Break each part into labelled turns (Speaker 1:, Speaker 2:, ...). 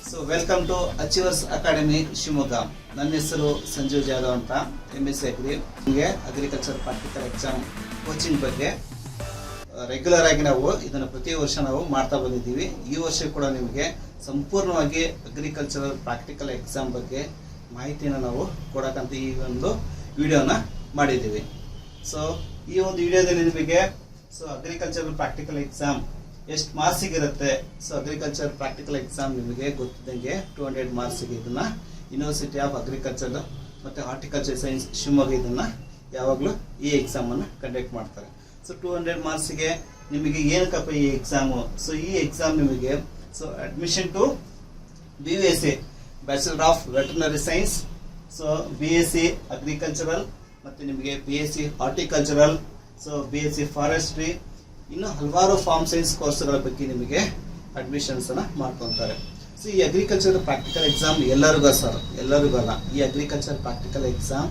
Speaker 1: So welcome to Achievers Academy Shimoga. ನನ್ನ ಹೆಸರು ಸಂಜೀವ್ ಜಾಧವ್ ಅಂತ MSc Agri. ನಿಮಗೆ ಅಗ್ರಿಕಲ್ಚರ್ ಪ್ರಾಕ್ಟಿಕಲ್ ಎಕ್ಸಾಮ್ ಕೋಚಿಂಗ್ ಬಗ್ಗೆ ರೆಗ್ಯುಲರ್ ಆಗಿ ನಾವು ಇದನ್ನು ಪ್ರತಿ ವರ್ಷ ನಾವು ಮಾಡ್ತಾ ಬಂದಿದ್ದೀವಿ. ಈ ವರ್ಷ ಕೂಡ ನಿಮಗೆ ಸಂಪೂರ್ಣವಾಗಿ ಅಗ್ರಿಕಲ್ಚರಲ್ ಪ್ರಾಕ್ಟಿಕಲ್ ಎಕ್ಸಾಮ್ ಬಗ್ಗೆ ಮಾಹಿತಿಯನ್ನು ನಾವು ಕೊಡಕಂತ ಈ ಒಂದು ವಿಡಿಯೋನ ಮಾಡಿದ್ದೀವಿ. ಸೊ ಈ ಒಂದು ವಿಡಿಯೋದಲ್ಲಿ ನಿಮಗೆ ಅಗ್ರಿಕಲ್ಚರಲ್ ಪ್ರಾಕ್ಟಿಕಲ್ ಎಕ್ಸಾಮ್ ಎಷ್ಟು ಮಾರ್ಕ್ಸಿಗೆ ಇರುತ್ತೆ. ಸೊ ಅಗ್ರಿಕಲ್ಚರ್ ಪ್ರಾಕ್ಟಿಕಲ್ ಎಕ್ಸಾಮ್ ನಿಮಗೆ ಗೊತ್ತಿದ್ದಂಗೆ 200 ಮಾರ್ಕ್ಸಿಗೆ ಇದನ್ನ ಯೂನಿವರ್ಸಿಟಿ ಆಫ್ ಅಗ್ರಿಕಲ್ಚರ್ ಮತ್ತು ಹಾರ್ಟಿಕಲ್ಚರ್ ಸೈನ್ಸ್ ಶಿವಮೊಗ್ಗ ಇದನ್ನ ಯಾವಾಗಲೂ ಈ ಎಕ್ಸಾಮನ್ನು ಕಂಡಕ್ಟ್ ಮಾಡ್ತಾರೆ. ಸೊ 200 ಮಾರ್ಕ್ಸಿಗೆ ನಿಮಗೆ ಏನಕ್ಕಪ್ಪ ಈ ಎಕ್ಸಾಮು. ಸೊ ಈ ಎಕ್ಸಾಮ್ ನಿಮಗೆ admission to BSc bachelor of veterinary science, so BSc agricultural ಮತ್ತು ನಿಮಗೆ BSc horticultural, so BSc forestry, ಇನ್ನು ಹಲವಾರು ಫಾರ್ಮ್ ಸೈನ್ಸ್ ಕೋರ್ಸ್ಗಳ ಬಗ್ಗೆ ನಿಮಗೆ ಅಡ್ಮಿಷನ್ಸ್ ಅನ್ನ ಮಾಡ್ಕೊತಾರೆ. ಸೊ ಈ ಅಗ್ರಿಕಲ್ಚರ್ ಪ್ರಾಕ್ಟಿಕಲ್ ಎಕ್ಸಾಮ್ ಎಲ್ಲರಿಗೂ ಅಲ್ಲ. ಈ ಅಗ್ರಿಕಲ್ಚರ್ ಪ್ರಾಕ್ಟಿಕಲ್ ಎಕ್ಸಾಮ್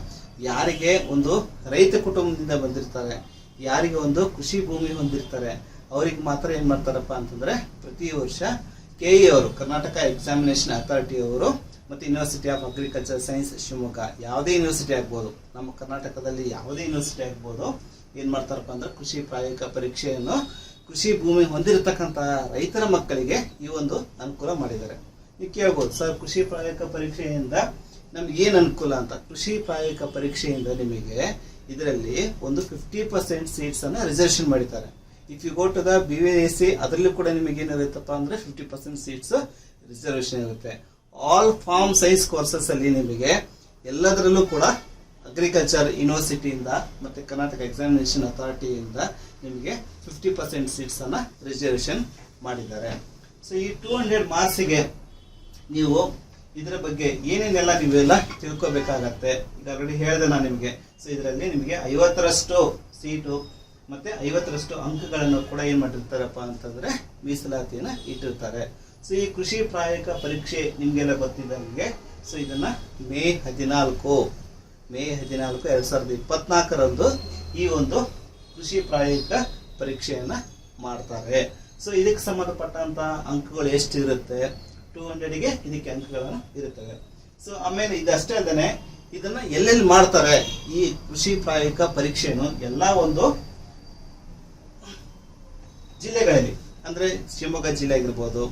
Speaker 1: ಯಾರಿಗೆ ಒಂದು ರೈತ ಕುಟುಂಬದಿಂದ ಬಂದಿರ್ತಾರೆ, ಯಾರಿಗೆ ಒಂದು ಕೃಷಿ ಭೂಮಿ ಹೊಂದಿರ್ತಾರೆ, ಅವ್ರಿಗೆ ಮಾತ್ರ ಏನ್ ಮಾಡ್ತಾರಪ್ಪ ಅಂತಂದ್ರೆ ಪ್ರತಿ ವರ್ಷ KE ಅವರು, ಕರ್ನಾಟಕ ಎಕ್ಸಾಮಿನೇಷನ್ ಅಥಾರಿಟಿ ಅವರು ಮತ್ತು university of agriculture science Shivamogga, ಯಾವುದೇ ಯೂನಿವರ್ಸಿಟಿ ಆಗ್ಬೋದು, ನಮ್ಮ ಕರ್ನಾಟಕದಲ್ಲಿ ಯಾವುದೇ ಯೂನಿವರ್ಸಿಟಿ ಆಗ್ಬೋದು, ಏನ್ ಮಾಡ್ತಾರಪ್ಪ ಅಂದ್ರೆ ಕೃಷಿ ಪ್ರಾಯೋಗಿಕ ಪರೀಕ್ಷೆಯನ್ನು ಕೃಷಿ ಭೂಮಿ ಹೊಂದಿರತಕ್ಕಂತ ರೈತರ ಮಕ್ಕಳಿಗೆ ಈ ಒಂದು ಅನುಕೂಲ ಮಾಡಿದ್ದಾರೆ. ನೀವು ಕೇಳ್ಬೋದು, ಸರ್ ಕೃಷಿ ಪ್ರಾಯೋಗಿಕ ಪರೀಕ್ಷೆಯಿಂದ ನಮ್ಗೆ ಏನ್ ಅನುಕೂಲ ಅಂತ. ಕೃಷಿ ಪ್ರಾಯೋಗಿಕ ಪರೀಕ್ಷೆಯಿಂದ ನಿಮಗೆ ಇದರಲ್ಲಿ ಒಂದು 50% ಸೀಟ್ಸ್ ಅನ್ನ ರಿಸರ್ವೇಶನ್ ಮಾಡಿದ್ದಾರೆ. If you go to the BSc ಅದರಲ್ಲೂ ಕೂಡ ನಿಮಗೆ ಏನಿರುತ್ತಪ್ಪ ಅಂದ್ರೆ 50% ಸೀಟ್ಸ್ ರಿಸರ್ವೇಶನ್ ಇರುತ್ತೆ. ಆಲ್ ಫಾರ್ಮ್ ಸೈನ್ಸ್ ಕೋರ್ಸಸ್ ಅಲ್ಲಿ ನಿಮಗೆ ಎಲ್ಲದರಲ್ಲೂ ಕೂಡ ಅಗ್ರಿಕಲ್ಚರ್ ಯೂನಿವರ್ಸಿಟಿಯಿಂದ ಮತ್ತೆ ಕರ್ನಾಟಕ ಎಕ್ಸಾಮಿನೇಷನ್ ಅಥಾರಿಟಿಯಿಂದ ನಿಮಗೆ 50% ಸೀಟ್ಸ್ ಅನ್ನ ರಿಸರ್ವೇಶನ್ ಮಾಡಿದ್ದಾರೆ. ಸೊ ಈ 200 ಮಾರ್ಕ್ಸಿಗೆ ನೀವು ಇದರ ಬಗ್ಗೆ ಏನೇನೆಲ್ಲ ನೀವೆಲ್ಲ ತಿಳ್ಕೊಬೇಕಾಗತ್ತೆ. ಈಗ ಆಲ್ರೆಡಿ ಹೇಳಿದೆ ನಾನು ನಿಮಗೆ. ಸೊ ಇದರಲ್ಲಿ ನಿಮಗೆ 50ರಷ್ಟು ಸೀಟು ಮತ್ತೆ 50ರಷ್ಟು ಅಂಕಗಳನ್ನು ಕೂಡ ಏನ್ ಮಾಡಿರ್ತಾರಪ್ಪ ಅಂತಂದ್ರೆ ಮೀಸಲಾತಿಯನ್ನ ಇಟ್ಟಿರ್ತಾರೆ. ಸೊ ಈ ಕೃಷಿ ಪ್ರಾಯೋಗಿಕ ಪರೀಕ್ಷೆ ನಿಮ್ಗೆಲ್ಲ ಗೊತ್ತಿದ್ದಂಗೆ ಸೊ ಇದನ್ನ ಮೇ 14, 2024 ಈ ಒಂದು ಕೃಷಿ ಪ್ರಾಯೋಗಿಕ ಪರೀಕ್ಷೆಯನ್ನ ಮಾಡ್ತಾರೆ. ಸೊ ಇದಕ್ಕೆ ಸಂಬಂಧಪಟ್ಟಂತ ಅಂಕಗಳು ಎಷ್ಟು ಇರುತ್ತೆ, 200ಗೆ ಇದಕ್ಕೆ ಅಂಕಗಳನ್ನು ಇರುತ್ತವೆ. ಸೊ ಆಮೇಲೆ ಇದಷ್ಟೇ ಅಲ್ಲದೆ ಇದನ್ನ ಎಲ್ಲೆಲ್ಲಿ ಮಾಡ್ತಾರೆ ಈ ಕೃಷಿ ಪ್ರಾಯೋಗಿಕ ಪರೀಕ್ಷೆಯನ್ನು, ಎಲ್ಲಾ ಒಂದು ಜಿಲ್ಲೆಗಳಲ್ಲಿ, ಅಂದ್ರೆ ಶಿವಮೊಗ್ಗ ಜಿಲ್ಲೆ ಆಗಿರ್ಬೋದು,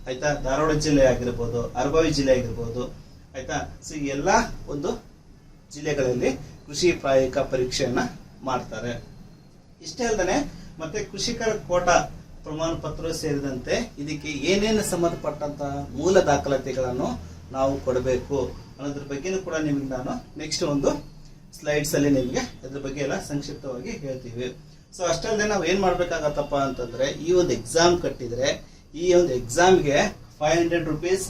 Speaker 1: ಆಯ್ತಾ, ಧಾರವಾಡ ಜಿಲ್ಲೆ ಆಗಿರ್ಬೋದು, ಅರಬಾವಿ ಜಿಲ್ಲೆ ಆಗಿರ್ಬೋದು, ಆಯ್ತಾ. ಸೊ ಎಲ್ಲಾ ಒಂದು ಜಿಲ್ಲೆಗಳಲ್ಲಿ ಕೃಷಿ ಪ್ರಾಯೋಗಿಕ ಪರೀಕ್ಷೆಯನ್ನ ಮಾಡ್ತಾರೆ. ಇಷ್ಟೇ ಅಲ್ಲದೆ ಮತ್ತೆ ಕೃಷಿಕರ ಕೋಟಾ ಪ್ರಮಾಣ ಪತ್ರ ಸೇರಿದಂತೆ ಇದಕ್ಕೆ ಏನೇನು ಸಂಬಂಧಪಟ್ಟಂತ ಮೂಲ ದಾಖಲಾತಿಗಳನ್ನು ನಾವು ಕೊಡಬೇಕು ಅನ್ನೋದ್ರ ಬಗ್ಗೆನೂ ಕೂಡ ನಿಮಗೆ ನಾನು ನೆಕ್ಸ್ಟ್ ಒಂದು ಸ್ಲೈಡ್ಸ್ ಅಲ್ಲಿ ನಿಮಗೆ ಅದ್ರ ಬಗ್ಗೆ ಎಲ್ಲ ಸಂಕ್ಷಿಪ್ತವಾಗಿ ಹೇಳ್ತೀವಿ. ಸೊ ಅಷ್ಟಲ್ಲದೆ ನಾವು ಏನ್ ಮಾಡ್ಬೇಕಾಗತ್ತಪ್ಪ ಅಂತಂದ್ರೆ ಈ ಒಂದು ಎಕ್ಸಾಮ್ ಕಟ್ಟಿದ್ರೆ ಈ ಒಂದು ಎಕ್ಸಾಮ್ಗೆ 500 ರೂಪೀಸ್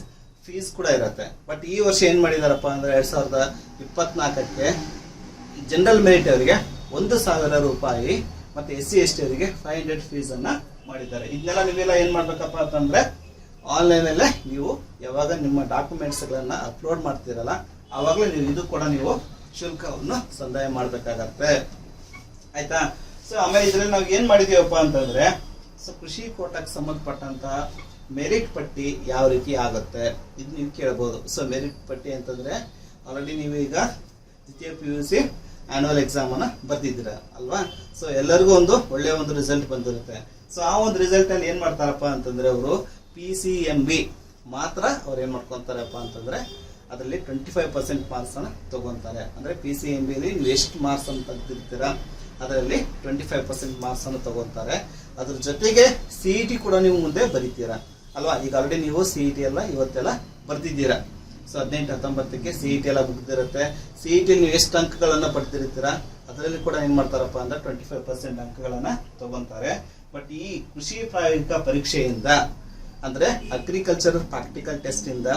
Speaker 1: ಫೀಸ್ ಕೂಡ ಇರುತ್ತೆ. ಬಟ್ ಈ ವರ್ಷ ಏನ್ ಮಾಡಿದಾರಪ್ಪ ಅಂದ್ರೆ 2024ಕ್ಕೆ ಜನರಲ್ ಮೆರಿಟ್ ಅವರಿಗೆ 1,000 ರೂಪಾಯಿ ಮತ್ತೆ SC ST ಅವರಿಗೆ 500 ಫೀಸ್ ಅನ್ನ ಮಾಡಿದ್ದಾರೆ. ಇದನ್ನೆಲ್ಲ ನೀವೆಲ್ಲ ಏನ್ ಮಾಡ್ಬೇಕಪ್ಪ ಅಂತಂದ್ರೆ ಆನ್ಲೈನ್ ಅಲ್ಲೇ ನೀವು ಯಾವಾಗ ನಿಮ್ಮ ಡಾಕ್ಯುಮೆಂಟ್ಸ್ ಗಳನ್ನ ಅಪ್ಲೋಡ್ ಮಾಡ್ತೀರಲ್ಲ ಆವಾಗಲೇ ನೀವು ಇದು ಕೂಡ ನೀವು ಶುಲ್ಕವನ್ನು ಸಂದಾಯ ಮಾಡ್ಬೇಕಾಗತ್ತೆ, ಆಯ್ತಾ. ಸೊ ಆಮೇಲೆ ಇದ್ರಲ್ಲಿ ನಾವು ಏನ್ ಮಾಡಿದೀವಪ್ಪ ಅಂತಂದ್ರೆ ಸೊ ಕೃಷಿ ಕೋಟಾಕ್ಕೆ ಸಂಬಂಧಪಟ್ಟಂತ ಮೆರಿಟ್ ಪಟ್ಟಿ ಯಾವ ರೀತಿ ಆಗುತ್ತೆ ಇದು ನೀವು ಕೇಳಬಹುದು. ಸೊ ಮೆರಿಟ್ ಪಟ್ಟಿ ಅಂತಂದ್ರೆ ಆಲ್ರೆಡಿ ನೀವು ಈಗ ದ್ವಿತೀಯ PUC ಆನ್ಯುವಲ್ ಎಕ್ಸಾಮ್ ಅನ್ನ ಬರ್ದಿದ್ದೀರಾ ಅಲ್ವಾ. ಸೊ ಎಲ್ಲರಿಗೂ ಒಂದು ಒಳ್ಳೆಯ ಒಂದು ರಿಸಲ್ಟ್ ಬಂದಿರುತ್ತೆ. ಸೊ ಆ ಒಂದು ರಿಸಲ್ಟ್ ಅಲ್ಲಿ ಏನ್ ಮಾಡ್ತಾರಪ್ಪ ಅಂತಂದ್ರೆ ಅವರು PCMB ಮಾತ್ರ ಅವ್ರು ಏನ್ ಮಾಡ್ಕೊಂತಾರಪ್ಪ ಅಂತಂದ್ರೆ ಅದರಲ್ಲಿ 25% ಮಾರ್ಕ್ಸ್ ಅನ್ನ ತಗೊಂತಾರೆ. ಅಂದ್ರೆ PCMB ಅಲ್ಲಿ ನೀವು ಎಷ್ಟು ಮಾರ್ಕ್ಸ್ ಅನ್ನು ತೆಗೆದಿರ್ತೀರಾ ಅದರಲ್ಲಿ 25% ಮಾರ್ಕ್ಸ್ ಅನ್ನು ತಗೊಂತಾರೆ. ಅದ್ರ ಜೊತೆಗೆ CET ಕೂಡ ನೀವು ಮುಂದೆ ಬರೀತೀರಾ ಅಲ್ವಾ. ಈಗ ಆಲ್ರೆಡಿ ನೀವು CET ಎಲ್ಲ ಇವತ್ತೆಲ್ಲ ಬರ್ದಿದ್ದೀರಾ. ಸೊ 18-19ಕ್ಕೆ CET ಎಲ್ಲ ಮುಗ್ದಿರುತ್ತೆ. CET ನೀವು ಎಷ್ಟು ಅಂಕಗಳನ್ನ ಪಡೆದಿರ್ತೀರಾ ಅದರಲ್ಲಿ ಕೂಡ ಏನ್ ಮಾಡ್ತಾರಪ್ಪ ಅಂದ್ರೆ 25% ಅಂಕಗಳನ್ನ ತಗೊಂತಾರೆ. ಬಟ್ ಈ ಕೃಷಿ ಪ್ರಾಯೋಗಿಕ ಪರೀಕ್ಷೆಯಿಂದ ಅಂದ್ರೆ ಅಗ್ರಿಕಲ್ಚರ್ ಪ್ರಾಕ್ಟಿಕಲ್ ಟೆಸ್ಟ್ ಇಂದ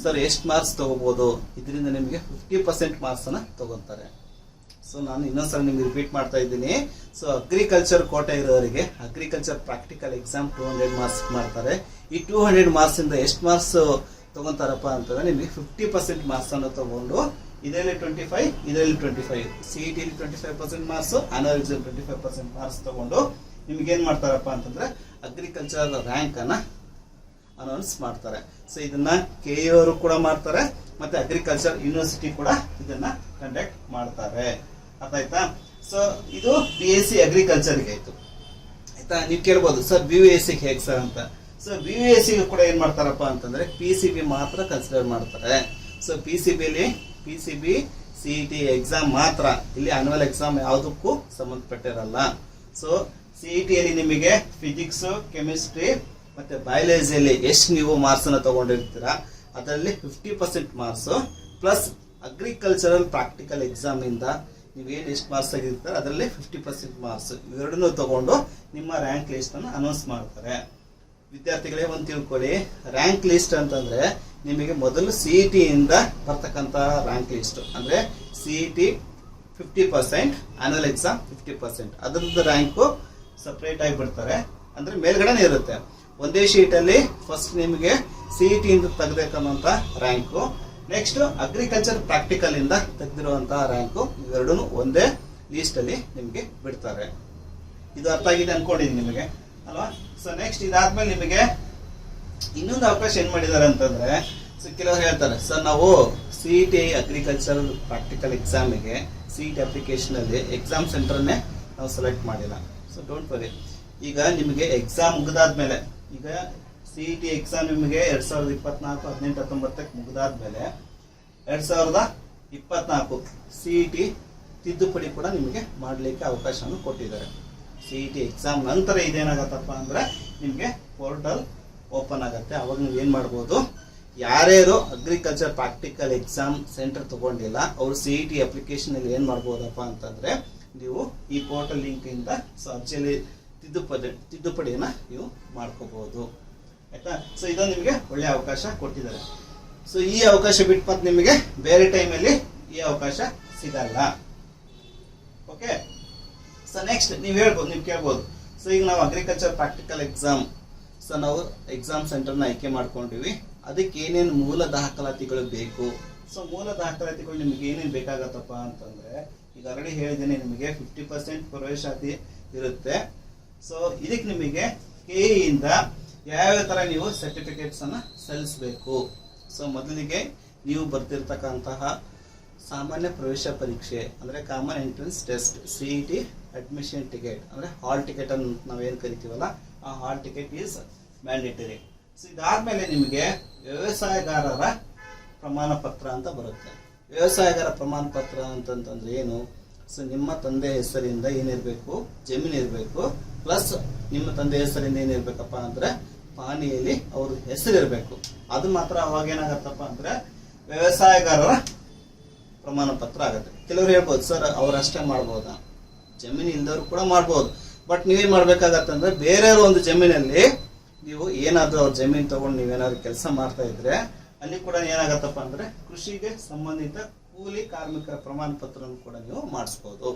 Speaker 1: ಸರ್ ಎಷ್ಟು ಮಾರ್ಕ್ಸ್ ತಗೋಬಹುದು, ಇದರಿಂದ ನಿಮಗೆ 50% ಮಾರ್ಕ್ಸ್ ಅನ್ನ ತಗೊಂತಾರೆ. ಸೊ ನಾನು ಇನ್ನೊಂದ್ಸಲ ನಿಮ್ಗೆ ರಿಪೀಟ್ ಮಾಡ್ತಾ ಇದ್ದೀನಿ. ಸೊ ಅಗ್ರಿಕಲ್ಚರ್ ಕೋಟಾ ಇರೋರಿಗೆ ಅಗ್ರಿಕಲ್ಚರ್ ಪ್ರಾಕ್ಟಿಕಲ್ ಎಕ್ಸಾಮ್ 200 ಮಾರ್ಕ್ಸ್ ಮಾಡ್ತಾರೆ. ಈ 200 ಮಾರ್ಕ್ಸ್ ಇಂದ ಎಷ್ಟು ಮಾರ್ಕ್ಸ್ ತಗೊಂತಾರಪ್ಪ ಅಂತಂದ್ರೆ ನಿಮಗೆ 50% ಮಾರ್ಕ್ಸ್ ಅನ್ನು ತಗೊಂಡು ಇದರಲ್ಲಿ 25, ಇದರಲ್ಲಿ 25, CET 25% marks, annual exam 25% marks ತಗೊಂಡು ನಿಮ್ಗೆ ಏನ್ ಮಾಡ್ತಾರಪ್ಪ ಅಂತಂದ್ರೆ ಅಗ್ರಿಕಲ್ಚರ್ ರ್ಯಾಂಕ್ ಅನ್ನ ಅನೌನ್ಸ್ ಮಾಡ್ತಾರೆ. ಸೊ ಇದನ್ನ KE ಅವರು ಕೂಡ ಮಾಡ್ತಾರೆ, ಮತ್ತೆ ಅಗ್ರಿಕಲ್ಚರ್ ಯೂನಿವರ್ಸಿಟಿ ಕೂಡ ಇದನ್ನ ಕಂಡಕ್ಟ್ ಮಾಡ್ತಾರೆ. ಅರ್ಥ ಆಯ್ತಾ? ಸೊ ಇದು BSc ಅಗ್ರಿಕಲ್ಚರ್ಗೆ ಆಯ್ತು. ಆಯ್ತಾ? ನೀವು ಕೇಳ್ಬೋದು ಸರ್ BUSC ಹೇಗೆ ಸರ್ ಅಂತ. ಸೊ BUSC ಕೂಡ ಏನ್ ಮಾಡ್ತಾರಪ್ಪ ಅಂತಂದ್ರೆ PCB ಮಾತ್ರ ಕನ್ಸಿಡರ್ ಮಾಡ್ತಾರೆ. ಸೊ PCB CET ಎಕ್ಸಾಮ್ ಮಾತ್ರ, ಇಲ್ಲಿ ಆನ್ಯುವಲ್ ಎಕ್ಸಾಮ್ ಯಾವುದಕ್ಕೂ ಸಂಬಂಧಪಟ್ಟಿರಲ್ಲ. ಸೊ CET ಅಲ್ಲಿ ನಿಮಗೆ ಫಿಸಿಕ್ಸ್, ಕೆಮಿಸ್ಟ್ರಿ ಮತ್ತೆ ಬಯಾಲಜಿಯಲ್ಲಿ ಎಷ್ಟು ನೀವು ಮಾರ್ಕ್ಸ್ ಅನ್ನು ತಗೊಂಡಿರ್ತೀರಾ ಅದರಲ್ಲಿ 50% marks plus agricultural practical exam ಇಂದ ನೀವೇನು ಎಷ್ಟು ಮಾರ್ಕ್ಸ್ ತೆಗೆದಿರ್ತಾರೆ ಅದರಲ್ಲಿ 50% ಮಾರ್ಕ್ಸ್ ಇವೆರಡನ್ನೂ ತಗೊಂಡು ನಿಮ್ಮ ರ್ಯಾಂಕ್ ಲಿಸ್ಟ್ ಅನ್ನು ಅನೌನ್ಸ್ ಮಾಡ್ತಾರೆ. ವಿದ್ಯಾರ್ಥಿಗಳೇ ಒಂದು ತಿಳ್ಕೊಳ್ಳಿ, ರ್ಯಾಂಕ್ ಲಿಸ್ಟ್ ಅಂತಂದ್ರೆ ನಿಮಗೆ ಮೊದಲು CET ಇಂದ ಬರ್ತಕ್ಕಂತ ರ್ಯಾಂಕ್ ಲಿಸ್ಟ್ ಅಂದ್ರೆ CET 50%, ಆನ್ಯುವಲ್ ಎಕ್ಸಾಮ್ 50%, ಅದರದ್ದು ರ್ಯಾಂಕು ಸಪರೇಟ್ ಆಗಿ ಬಿಡ್ತಾರೆ. ಅಂದ್ರೆ ಮೇಲ್ಗಡೆನೇ ಇರುತ್ತೆ. ಒಂದೇ ಶೀಟ್ ಅಲ್ಲಿ ಫಸ್ಟ್ ನಿಮಗೆ CET ಇಂದ ತೆಗೆದಕ್ಕಂತ ರ್ಯಾಂಕು, ನೆಕ್ಸ್ಟ್ ಅಗ್ರಿಕಲ್ಚರ್ ಪ್ರಾಕ್ಟಿಕಲ್ ಇಂದ ತೆಗೆದಿರುವಂತಹ ರ್ಯಾಂಕು, ಇವೆರಡೂ ಒಂದೇ ಲಿಸ್ಟ್ ಅಲ್ಲಿ ನಿಮಗೆ ಬಿಡ್ತಾರೆ. ಇದು ಅರ್ಥ ಆಗಿದೆ ಅನ್ಕೊಂಡಿದ್ದೀನಿ ನಿಮಗೆ ಅಲ್ವಾ? ಸೊ ನೆಕ್ಸ್ಟ್ ಇದಾದ್ಮೇಲೆ ನಿಮಗೆ ಇನ್ನೊಂದು ಅವಕಾಶ ಏನ್ ಮಾಡಿದ್ದಾರೆ ಅಂತಂದ್ರೆ, ಸೊ ಕೆಲವರು ಹೇಳ್ತಾರೆ ಸರ್ ನಾವು CET ಅಗ್ರಿಕಲ್ಚರ್ ಪ್ರಾಕ್ಟಿಕಲ್ ಎಕ್ಸಾಮಿಗೆ CET ಅಪ್ಲಿಕೇಶನ್ ಅಲ್ಲಿ ಎಕ್ಸಾಮ್ ಸೆಂಟರ್ನೇ ನಾವು ಸೆಲೆಕ್ಟ್ ಮಾಡಿಲ್ಲ. ಸೊ ಡೋಂಟ್ ವರಿ, ಈಗ ನಿಮಗೆ ಎಕ್ಸಾಮ್ ಮುಗಿದಾದ್ಮೇಲೆ, ಈಗ CET ಎಕ್ಸಾಮ್ ನಿಮಗೆ 2024 18 19 ಮುಗಿದಾದ್ಮೇಲೆ 2024 CET ತಿದ್ದುಪಡಿ ಕೂಡ ನಿಮಗೆ ಮಾಡಲಿಕ್ಕೆ ಅವಕಾಶವನ್ನು ಕೊಟ್ಟಿದ್ದಾರೆ. CET ಎಕ್ಸಾಮ್ ನಂತರ ಇದೇನಾಗತ್ತಪ್ಪ ಅಂದ್ರೆ ನಿಮಗೆ ಪೋರ್ಟಲ್ ಓಪನ್ ಆಗುತ್ತೆ. ಅವಾಗ ನೀವು ಏನ್ ಮಾಡ್ಬೋದು, ಯಾರ್ಯಾರು ಅಗ್ರಿಕಲ್ಚರ್ ಪ್ರಾಕ್ಟಿಕಲ್ ಎಕ್ಸಾಮ್ ಸೆಂಟರ್ ತಗೊಂಡಿಲ್ಲ ಅವರು CET ಅಪ್ಲಿಕೇಶನ್ ಅಲ್ಲಿ ಏನ್ ಮಾಡ್ಬೋದಪ್ಪ ಅಂತಂದ್ರೆ ನೀವು ಈ ಪೋರ್ಟಲ್ ಲಿಂಕ್ ಇಂದ ಸೊ ಅರ್ಜಿಯಲ್ಲಿ ತಿದ್ದುಪಡಿಯನ್ನ ನೀವು ಮಾಡ್ಕೋಬಹುದು. ಆಯ್ತಾ? ಸೊ ಇದೊಂದು ನಿಮಗೆ ಒಳ್ಳೆ ಅವಕಾಶ ಕೊಟ್ಟಿದ್ದಾರೆ. ಸೊ ಈ ಅವಕಾಶ ಬಿಟ್ಟು ಮತ್ತೆ ನಿಮಗೆ ಬೇರೆ ಟೈಮಲ್ಲಿ ಈ ಅವಕಾಶ ಸಿಗಲ್ಲ. ಓಕೆ? ಸೊ ನೆಕ್ಸ್ಟ್ ನೀವು ಹೇಳ್ಬೋದು, ನೀವು ಕೇಳ್ಬೋದು, ಸೊ ಈಗ ನಾವು ಅಗ್ರಿಕಲ್ಚರ್ ಪ್ರಾಕ್ಟಿಕಲ್ ಎಕ್ಸಾಮ್, ಸೊ ನಾವು ಎಕ್ಸಾಮ್ ಸೆಂಟರ್ನ ಆಯ್ಕೆ ಮಾಡ್ಕೊಂಡಿವಿ, ಅದಕ್ಕೆ ಏನೇನು ಮೂಲ ದಾಖಲಾತಿಗಳು ಬೇಕು? ಸೊ ಮೂಲ ದಾಖಲಾತಿಗಳು ನಿಮಗೆ ಏನೇನು ಬೇಕಾಗತ್ತಪ್ಪ ಅಂತಂದ್ರೆ, ಈಗ ಆಲ್ರೆಡಿ ಹೇಳಿದ್ದೇನೆ, ನಿಮಗೆ 50% ಪ್ರವೇಶಾತಿ ಇರುತ್ತೆ. ಸೊ ಇದಕ್ಕೆ ನಿಮಗೆ KE ಇಂದ ಯಾವ ತರ ನೀವು ಸರ್ಟಿಫಿಕೇಟ್ಸ್ ಅನ್ನ ಸಲ್ಲಿಸಬೇಕು? ಸೊ ಮೊದಲಿಗೆ ನೀವು ಬರ್ತಿರ್ತಕ್ಕಂತಹ ಸಾಮಾನ್ಯ ಪ್ರವೇಶ ಪರೀಕ್ಷೆ ಅಂದ್ರೆ common entrance test, CET admission ticket ಅಂದ್ರೆ ಹಾಲ್ ಟಿಕೆಟ್ ಅನ್ನು ನಾವೇನು ಕರಿತೀವಲ್ಲ, ಆ hall ticket is mandatory. So ಇದಾದ್ಮೇಲೆ ನಿಮಗೆ ವ್ಯವಸಾಯಗಾರರ ಪ್ರಮಾಣ ಪತ್ರ ಅಂತ ಬರುತ್ತೆ. ವ್ಯವಸಾಯಗಾರ ಪ್ರಮಾಣ ಪತ್ರ ಅಂತಂತಂದ್ರೆ ಏನು? ಸೊ ನಿಮ್ಮ ತಂದೆ ಹೆಸರಿಂದ ಏನಿರಬೇಕು, ಜಮೀನು ಇರಬೇಕು, ಪ್ಲಸ್ ನಿಮ್ಮ ತಂದೆ ಹೆಸರಿಂದ ಏನಿರ್ಬೇಕಪ್ಪ ಅಂದ್ರೆ ಪಾಣಿಯಲ್ಲಿ ಅವ್ರ ಹೆಸರು ಇರಬೇಕು. ಅದು ಮಾತ್ರ ಅವಾಗ ಏನಾಗತ್ತಪ್ಪ ಅಂದ್ರೆ ವ್ಯವಸಾಯಗಾರರ ಪ್ರಮಾಣ ಪತ್ರ ಆಗುತ್ತೆ. ಕೆಲವರು ಹೇಳ್ಬೋದು ಸರ್ ಅವರಷ್ಟೇ ಮಾಡ್ಬೋದಾ? ಜಮೀನು ಇಲ್ದವ್ರು ಕೂಡ ಮಾಡ್ಬೋದು. ಬಟ್ ನೀವೇನ್ ಮಾಡ್ಬೇಕಾಗತ್ತಂದ್ರೆ ಬೇರೆಯವ್ರ ಒಂದು ಜಮೀನಲ್ಲಿ ನೀವು ಏನಾದ್ರೂ ಅವ್ರ ಜಮೀನು ತಗೊಂಡು ನೀವೇನಾದ್ರು ಕೆಲಸ ಮಾಡ್ತಾ ಇದ್ರೆ ಅಲ್ಲಿ ಕೂಡ ಏನಾಗತ್ತಪ್ಪ ಅಂದ್ರೆ ಕೃಷಿಗೆ ಸಂಬಂಧಿತ ಕೂಲಿ ಕಾರ್ಮಿಕರ ಪ್ರಮಾಣ ಪತ್ರವನ್ನು ಕೂಡ ನೀವು ಮಾಡಿಸ್ಬೋದು.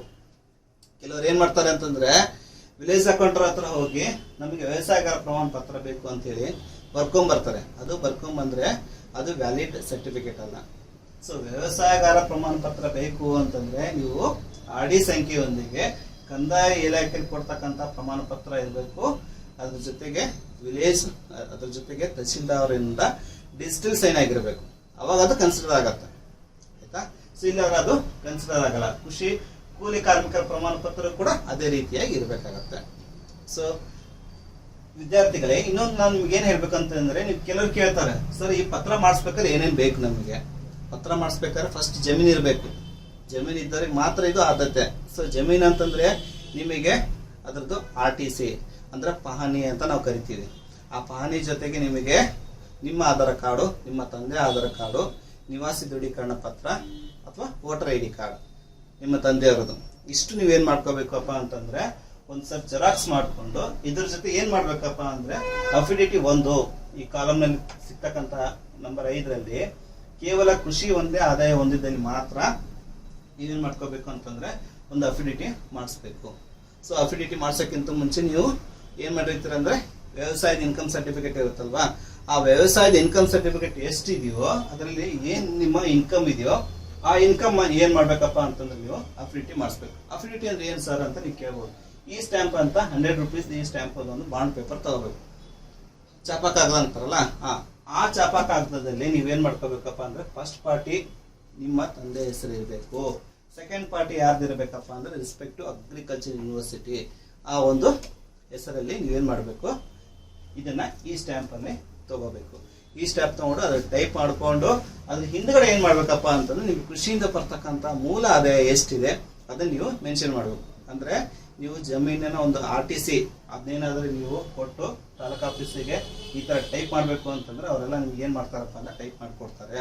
Speaker 1: ಕೆಲವರು ಏನ್ ಮಾಡ್ತಾರೆ ಅಂತಂದ್ರೆ ವಿಲೇಜ್ ಅಕೌಂಟರ್ ಹತ್ರ ಹೋಗಿ ನಮಗೆ ವ್ಯವಸಾಯಗಾರ ಪ್ರಮಾಣ ಪತ್ರ ಬೇಕು ಅಂತ ಹೇಳಿ ಬರ್ಕೊಂಬರ್ತಾರೆ. ಅದು ಬರ್ಕೊಂಬಂದ್ರೆ ಅದು ವ್ಯಾಲಿಡ್ ಸರ್ಟಿಫಿಕೇಟ್ ಅಲ್ಲ. ಸೊ ವ್ಯವಸಾಯಗಾರ ಪ್ರಮಾಣ ಪತ್ರ ಬೇಕು ಅಂತಂದ್ರೆ ನೀವು RD ಸಂಖ್ಯೆಯೊಂದಿಗೆ ಕಂದಾಯ ಇಲಾಖೆಯಲ್ಲಿ ಕೊಡ್ತಕ್ಕಂತ ಪ್ರಮಾಣ ಪತ್ರ ಇರಬೇಕು. ಅದ್ರ ಜೊತೆಗೆ ಅದ್ರ ಜೊತೆಗೆ ತಹಸೀಲ್ದಾರರಿಂದ ಡಿಜಿಟಲ್ ಸೈನ್ ಆಗಿರ್ಬೇಕು. ಅವಾಗ ಅದು ಕನ್ಸಿಡರ್ ಆಗತ್ತೆ. ಆಯ್ತಾ? ಸೊ ಇಲ್ಲ ಅದು ಕನ್ಸಿಡರ್ ಆಗಲ್ಲ. ಕೃಷಿ ಕೂಲಿ ಕಾರ್ಮಿಕರ ಪ್ರಮಾಣ ಪತ್ರ ಕೂಡ ಅದೇ ರೀತಿಯಾಗಿ ಇರಬೇಕಾಗತ್ತೆ. ಸೊ ವಿದ್ಯಾರ್ಥಿಗಳೇ, ಇನ್ನೊಂದು ನಾನು ನಿಮ್ಗೆ ಏನ್ ಹೇಳ್ಬೇಕಂತಂದ್ರೆ, ನೀವು ಕೆಲವರು ಕೇಳ್ತಾರೆ ಸರ್ ಈ ಪತ್ರ ಮಾಡಿಸ್ಬೇಕಾದ್ರೆ ಏನೇನ್ ಬೇಕು ನಮಗೆ? ಪತ್ರ ಮಾಡಿಸ್ಬೇಕಾದ್ರೆ ಫಸ್ಟ್ ಜಮೀನು ಇರಬೇಕು. ಜಮೀನು ಇದ್ದವ್ರಿಗೆ ಮಾತ್ರ ಇದು ಆದ್ಯತೆ. ಸೊ ಜಮೀನು ಅಂತಂದ್ರೆ ನಿಮಗೆ ಅದರದ್ದು RTC ಅಂದ್ರೆ ಪಹಣಿ ಅಂತ ನಾವು ಕರಿತೀವಿ. ಆ ಪಹಣಿ ಜೊತೆಗೆ ನಿಮಗೆ ನಿಮ್ಮ ಆಧಾರ್ ಕಾರ್ಡು, ನಿಮ್ಮ ತಂದೆ ಆಧಾರ್ ಕಾರ್ಡು, ನಿವಾಸಿ ದೃಢೀಕರಣ ಪತ್ರ ಅಥವಾ ವೋಟರ್ ID ಕಾರ್ಡ್ ನಿಮ್ಮ ತಂದೆಯವರದು, ಇಷ್ಟು ನೀವೇನ್ ಮಾಡ್ಕೋಬೇಕಪ್ಪ ಅಂತಂದ್ರೆ ಒಂದ್ಸಲ ಜೆರಾಕ್ಸ್ ಮಾಡ್ಕೊಂಡು ಇದ್ರ ಜೊತೆ ಏನ್ ಮಾಡ್ಬೇಕಪ್ಪ ಅಂದ್ರೆ ಅಫಿಡೇಟಿವ್ 1 ಈ ಕಾಲಮ್ ನಲ್ಲಿ ಸಿಗ್ತಕ್ಕಂತ ನಂಬರ್ 5ರಲ್ಲಿ ಕೇವಲ ಕೃಷಿ ಒಂದೇ ಆದಾಯ ಹೊಂದಿದ್ದಲ್ಲಿ ಮಾತ್ರ ನೀವೇನ್ ಮಾಡ್ಕೋಬೇಕು ಅಂತಂದ್ರೆ ಒಂದು ಅಫಿಡೇಟಿ ಮಾಡಿಸ್ಬೇಕು. ಸೊ ಅಫಿಡೇಟಿ ಮಾಡ್ಸೋಕ್ಕಿಂತ ಮುಂಚೆ ನೀವು ಏನ್ ಮಾಡಿರ್ತೀರ ಅಂದ್ರೆ ವ್ಯವಸಾಯದ ಇನ್ಕಮ್ ಸರ್ಟಿಫಿಕೇಟ್ ಇರುತ್ತಲ್ವಾ, ಆ ವ್ಯವಸಾಯದ ಇನ್ಕಮ್ ಸರ್ಟಿಫಿಕೇಟ್ ಎಷ್ಟಿದೆಯೋ ಅದರಲ್ಲಿ ಏನ್ ನಿಮ್ಮ ಇನ್ಕಮ್ ಇದೆಯೋ ಆ ಇನ್ಕಮ್ ಏನ್ ಮಾಡ್ಬೇಕಪ್ಪ ಅಂತಂದ್ರೆ ನೀವು ಅಫಿಡೇಟಿ ಮಾಡಿಸ್ಬೇಕು. ಅಫಿಡೇಟಿ ಅಂದ್ರೆ ಏನ್ ಸರ್ ಅಂತ ನೀವು ಕೇಳ್ಬೋದು. ಈ ಸ್ಟ್ಯಾಂಪ್ ಅಂತ 100 ರೂಪೀಸ್ ಈ ಸ್ಟ್ಯಾಂಪ್ ಒಂದು ಬಾಂಡ್ ಪೇಪರ್ ತಗೋಬೇಕು. ಚಾಪ ಕಾಗದ ಅಂತಾರಲ್ಲ, ಆ ಚಾಪ ಕಾಗದದಲ್ಲಿ ನೀವೇನ್ ಮಾಡ್ಕೋಬೇಕಪ್ಪ ಅಂದ್ರೆ ಫಸ್ಟ್ ಪಾರ್ಟಿ ನಿಮ್ಮ ತಂದೆ ಹೆಸರು ಇರಬೇಕು, ಸೆಕೆಂಡ್ ಪಾರ್ಟಿ ಯಾರ್ದಿರ್ಬೇಕಪ್ಪ ಅಂದ್ರೆ ರೆಸ್ಪೆಕ್ಟ್ ಟು ಅಗ್ರಿಕಲ್ಚರ್ ಯೂನಿವರ್ಸಿಟಿ ಆ ಒಂದು ಹೆಸರಲ್ಲಿ ನೀವೇನ್ ಮಾಡಬೇಕು, ಇದನ್ನ ಈ ಸ್ಟ್ಯಾಂಪ್ ಅಲ್ಲಿ ತಗೋಬೇಕು. ಈ ಸ್ಟ್ಯಾಂಪ್ ತಗೊಂಡು ಅದ್ರ ಟೈಪ್ ಮಾಡ್ಕೊಂಡು ಅದ್ರ ಹಿಂದ್ಗಡೆ ಏನ್ ಮಾಡ್ಬೇಕಪ್ಪ ಅಂತಂದ್ರೆ ನಿಮ್ಗೆ ಕೃಷಿಯಿಂದ ಬರ್ತಕ್ಕಂಥ ಮೂಲ ಆದಾಯ ಎಷ್ಟಿದೆ ಅದನ್ನ ನೀವು ಮೆನ್ಷನ್ ಮಾಡ್ಬೇಕು. ಅಂದ್ರೆ ನೀವು ಜಮೀನಿನ ಒಂದು RTC ಅದನ್ನೇನಾದ್ರೂ ನೀವು ಕೊಟ್ಟು ತಾಲೂಕು ಆಫೀಸಿಗೆ ಈ ತರ ಟೈಪ್ ಮಾಡ್ಬೇಕು ಅಂತಂದ್ರೆ ಅವರೆಲ್ಲ ನಿಮ್ಗೆ ಏನ್ ಮಾಡ್ತಾರಪ್ಪ ಅಂದ್ರೆ ಟೈಪ್ ಮಾಡ್ಕೊಡ್ತಾರೆ.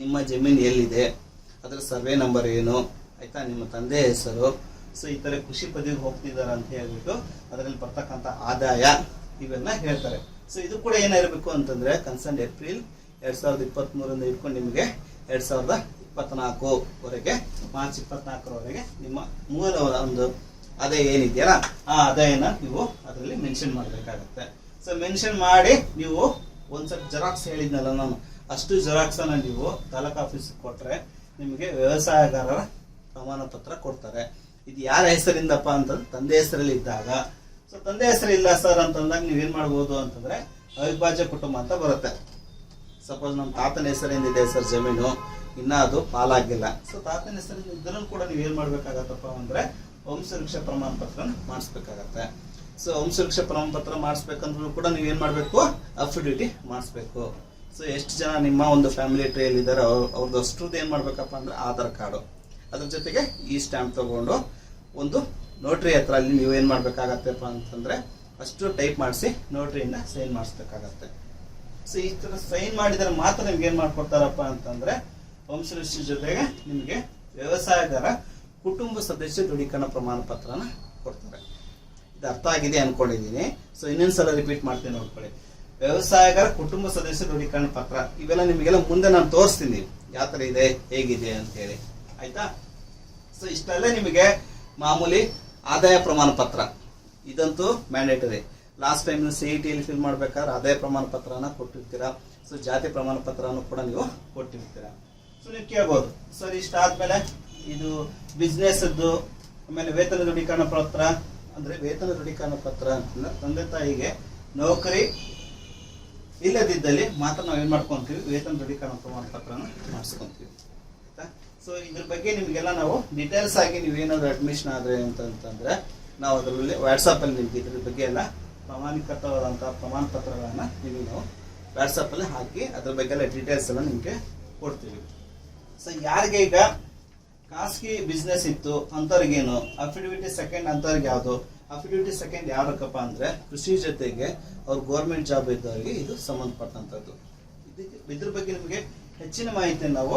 Speaker 1: ನಿಮ್ಮ ಜಮೀನು ಎಲ್ಲಿದೆ, ಅದ್ರ ಸರ್ವೆ ನಂಬರ್ ಏನು, ಆಯ್ತಾ, ನಿಮ್ಮ ತಂದೆ ಹೆಸರು, ಸೊ ಈ ತರ ಕೃಷಿ ಪದವಿಗೆ ಹೋಗ್ತಿದಾರ ಅಂತ ಹೇಳ್ಬಿಟ್ಟು ಅದರಲ್ಲಿ ಬರ್ತಕ್ಕಂಥ ಆದಾಯ ಇವೆಲ್ಲ ಹೇಳ್ತಾರೆ. ಸೊ ಇದು ಕೂಡ ಏನಿರಬೇಕು ಅಂತಂದ್ರೆ ಕನ್ಸರ್ನ್ ಏಪ್ರಿಲ್ 2023 ಇಟ್ಕೊಂಡು ನಿಮಗೆ 2024ವರೆಗೆ ಮಾರ್ಚ್ 24ರವರೆಗೆ ನಿಮ್ಮ ಮೂಲ ಒಂದು ಆದಾಯ ಏನಿದೆಯಲ್ಲ ಆ ಆದಾಯನ ನೀವು ಅದರಲ್ಲಿ ಮೆನ್ಷನ್ ಮಾಡಬೇಕಾಗತ್ತೆ. ಸೊ ಮೆನ್ಷನ್ ಮಾಡಿ ನೀವು ಒಂದ್ಸಲ ಜೆರಾಕ್ಸ್ ಹೇಳಿದ್ನಲ್ಲ ನಾನು, ಅಷ್ಟು ಜೆರಾಕ್ಸ್ ಅನ್ನ ನೀವು ತಾಲೂಕು ಆಫೀಸ್ ಕೊಟ್ರೆ ನಿಮಗೆ ವ್ಯವಸಾಯಗಾರರ ಪ್ರಮಾಣ ಪತ್ರ ಕೊಡ್ತಾರೆ. ಇದು ಯಾರ ಹೆಸರಿಂದಪ್ಪ ಅಂತಂದ್ರೆ ತಂದೆ ಹೆಸರಲ್ಲಿ ಇದ್ದಾಗ. ಸೊ ತಂದೆ ಹೆಸರು ಇಲ್ಲ ಸರ್ ಅಂತಂದಾಗ ನೀವೇನ್ ಮಾಡ್ಬೋದು ಅಂತಂದ್ರೆ ಅವಿಭಾಜ್ಯ ಕುಟುಂಬ ಅಂತ ಬರುತ್ತೆ. ಸಪೋಸ್ ನಮ್ಮ ತಾತನ ಹೆಸರಿಂದ ಇದೆ ಸರ್ ಜಮೀನು, ಇನ್ನ ಅದು ಪಾಲಾಗಿಲ್ಲ, ಸೊ ತಾತನ ಹೆಸರಿಂದ ಇದ್ರೂ ಕೂಡ ನೀವೇನ್ ಮಾಡ್ಬೇಕಾಗತ್ತಪ್ಪ ಅಂದ್ರೆ ವಂಶವೃಕ್ಷ ಪ್ರಮಾಣ ಪತ್ರ ಮಾಡಿಸ್ಬೇಕಾಗತ್ತೆ. ಸೊ ವಂಶವೃಕ್ಷ ಪ್ರಮಾಣ ಪತ್ರ ಮಾಡಿಸ್ಬೇಕಂದ್ರೂ ಕೂಡ ನೀವೇನ್ ಮಾಡ್ಬೇಕು, ಅಫಿಡವಿಟಿ ಮಾಡಿಸ್ಬೇಕು. ಸೊ ಎಷ್ಟು ಜನ ನಿಮ್ಮ ಒಂದು ಫ್ಯಾಮಿಲಿ ಟ್ರೇಲ್ ಇದ್ದಾರೆ ಅವ್ರದ್ದು ಅಷ್ಟ್ರದ್ದು ಏನ್ ಮಾಡ್ಬೇಕಪ್ಪ ಅಂದ್ರೆ ಆಧಾರ್ ಕಾರ್ಡು, ಅದ್ರ ಜೊತೆಗೆ ಈ ಸ್ಟ್ಯಾಂಪ್ ತಗೊಂಡು ಒಂದು ನೋಟ್ರಿ ಹತ್ರ ಅಲ್ಲಿ ನೀವು ಏನ್ ಮಾಡ್ಬೇಕಾಗತ್ತಪ್ಪ ಅಂತಂದ್ರೆ ಅಷ್ಟು ಟೈಪ್ ಮಾಡಿಸಿ ನೋಟ್ರಿಯಿಂದ ಸೈನ್ ಮಾಡಿಸ್ಬೇಕಾಗತ್ತೆ. ಸೊ ಈ ತರ ಸೈನ್ ಮಾಡಿದ್ರೆ ಮಾತ್ರ ನಿಮ್ಗೆ ಏನ್ ಮಾಡ್ಕೊಡ್ತಾರಪ್ಪ ಅಂತಂದ್ರೆ ವಂಶವೃಕ್ಷ ಜೊತೆಗೆ ನಿಮ್ಗೆ ವ್ಯವಸಾಯಗಾರ ಕುಟುಂಬ ಸದಸ್ಯ ದೃಢೀಕರಣ ಪ್ರಮಾಣ ಪತ್ರನ ಕೊಡ್ತಾರೆ. ಇದು ಅರ್ಥ ಆಗಿದೆ ಅನ್ಕೊಂಡಿದೀನಿ. ಸೊ ಇನ್ನೊಂದ್ಸಲ ರಿಪೀಟ್ ಮಾಡ್ತೀನಿ ನೋಡ್ಕೊಳ್ಳಿ. ವ್ಯವಸಾಯಗಾರ ಕುಟುಂಬ ಸದಸ್ಯ ದೃಢೀಕರಣ ಪತ್ರ ಇವೆಲ್ಲ ನಿಮಗೆಲ್ಲ ಮುಂದೆ ನಾನು ತೋರಿಸ್ತೀನಿ ಯಾವ ತರ ಇದೆ ಹೇಗಿದೆ ಅಂತ ಹೇಳಿ, ಆಯ್ತಾ. ಸೊ ಇಷ್ಟಲ್ಲೇ ನಿಮಗೆ ಮಾಮೂಲಿ ಆದಾಯ ಪ್ರಮಾಣ ಪತ್ರ ಇದಂತೂ ಮ್ಯಾಂಡೇಟರಿ. ಲಾಸ್ಟ್ ಟೈಮ್ CET-ಯಲ್ಲಿ ಫಿಲ್ ಮಾಡ್ಬೇಕಾದ್ರೆ ಆದಾಯ ಪ್ರಮಾಣ ಪತ್ರನ ಕೊಟ್ಟಿರ್ತೀರಾ. ಸೊ ಜಾತಿ ಪ್ರಮಾಣ ಪತ್ರನೂ ಕೂಡ ನೀವು ಕೊಟ್ಟಿರ್ತೀರಾ. ಸೊ ನೀವು ಕೇಳ್ಬೋದು ಸರ್ ಇಷ್ಟಾದ್ಮೇಲೆ ಇದು ಬಿಸ್ನೆಸ್ ಅದ್ದು ಆಮೇಲೆ ವೇತನ ದೃಢೀಕರಣ ಪತ್ರ ಅಂದ್ರೆ ವೇತನ ದೃಢೀಕರಣ ಪತ್ರ ಅಂತಂದ್ರೆ ತಂದೆ ತಾಯಿಗೆ ನೌಕರಿ ಇಲ್ಲದಿದ್ದಲ್ಲಿ ಮಾತ್ರ ನಾವು ಏನ್ ಮಾಡ್ಕೊಂತೀವಿ, ವೇತನ ದೃಢೀಕರಣ ಪ್ರಮಾಣ ಪತ್ರನ ಮಾಡಿಸ್ಕೊಂತೀವಿ, ಆಯ್ತಾ. ಸೊ ಇದ್ರ ಬಗ್ಗೆ ನಿಮ್ಗೆಲ್ಲ ನಾವು ಡೀಟೇಲ್ಸ್ ಆಗಿ ನೀವೇನಾದ್ರು ಅಡ್ಮಿಷನ್ ಆದ್ರೆ ಅಂತಂದ್ರೆ ನಾವು ಅದರಲ್ಲಿ ವಾಟ್ಸಪ್ ಅಲ್ಲಿ ನಿಮ್ಗೆ ಇದ್ರ ಬಗ್ಗೆ ಎಲ್ಲ ಪ್ರಾಮಾಣಿಕವಾದಂತಹ ಪ್ರಮಾಣ ಪತ್ರಗಳನ್ನ ನಿಮಗೆ ನಾವು ವಾಟ್ಸಪ್ ಅಲ್ಲಿ ಹಾಕಿ ಅದ್ರ ಬಗ್ಗೆ ಎಲ್ಲ ಡೀಟೇಲ್ಸ್ ಎಲ್ಲ ನಿಮ್ಗೆ ಕೊಡ್ತೀವಿ. ಸೊ ಯಾರಿಗೆ ಈಗ ಖಾಸಗಿ ಬಿಸ್ನೆಸ್ ಇತ್ತು ಅಂತವ್ರಿಗೇನು, ಅಫಿಡವಿಟಿ ಸೆಕೆಂಡ್ ಅಂತವ್ರಿಗೆ ಯಾವುದು, ಅಫಿಡವಿಟಿ ಸೆಕೆಂಡ್ ಯಾರಕ್ಕಪ್ಪ ಅಂದ್ರೆ ಕೃಷಿ ಜೊತೆಗೆ ಅವ್ರು ಗೌರ್ಮೆಂಟ್ ಜಾಬ್ ಇದ್ದವರಿಗೆ ಇದು ಸಂಬಂಧಪಟ್ಟಂತದ್ದು. ಇದ್ರ ಬಗ್ಗೆ ನಿಮಗೆ ಹೆಚ್ಚಿನ ಮಾಹಿತಿ ನಾವು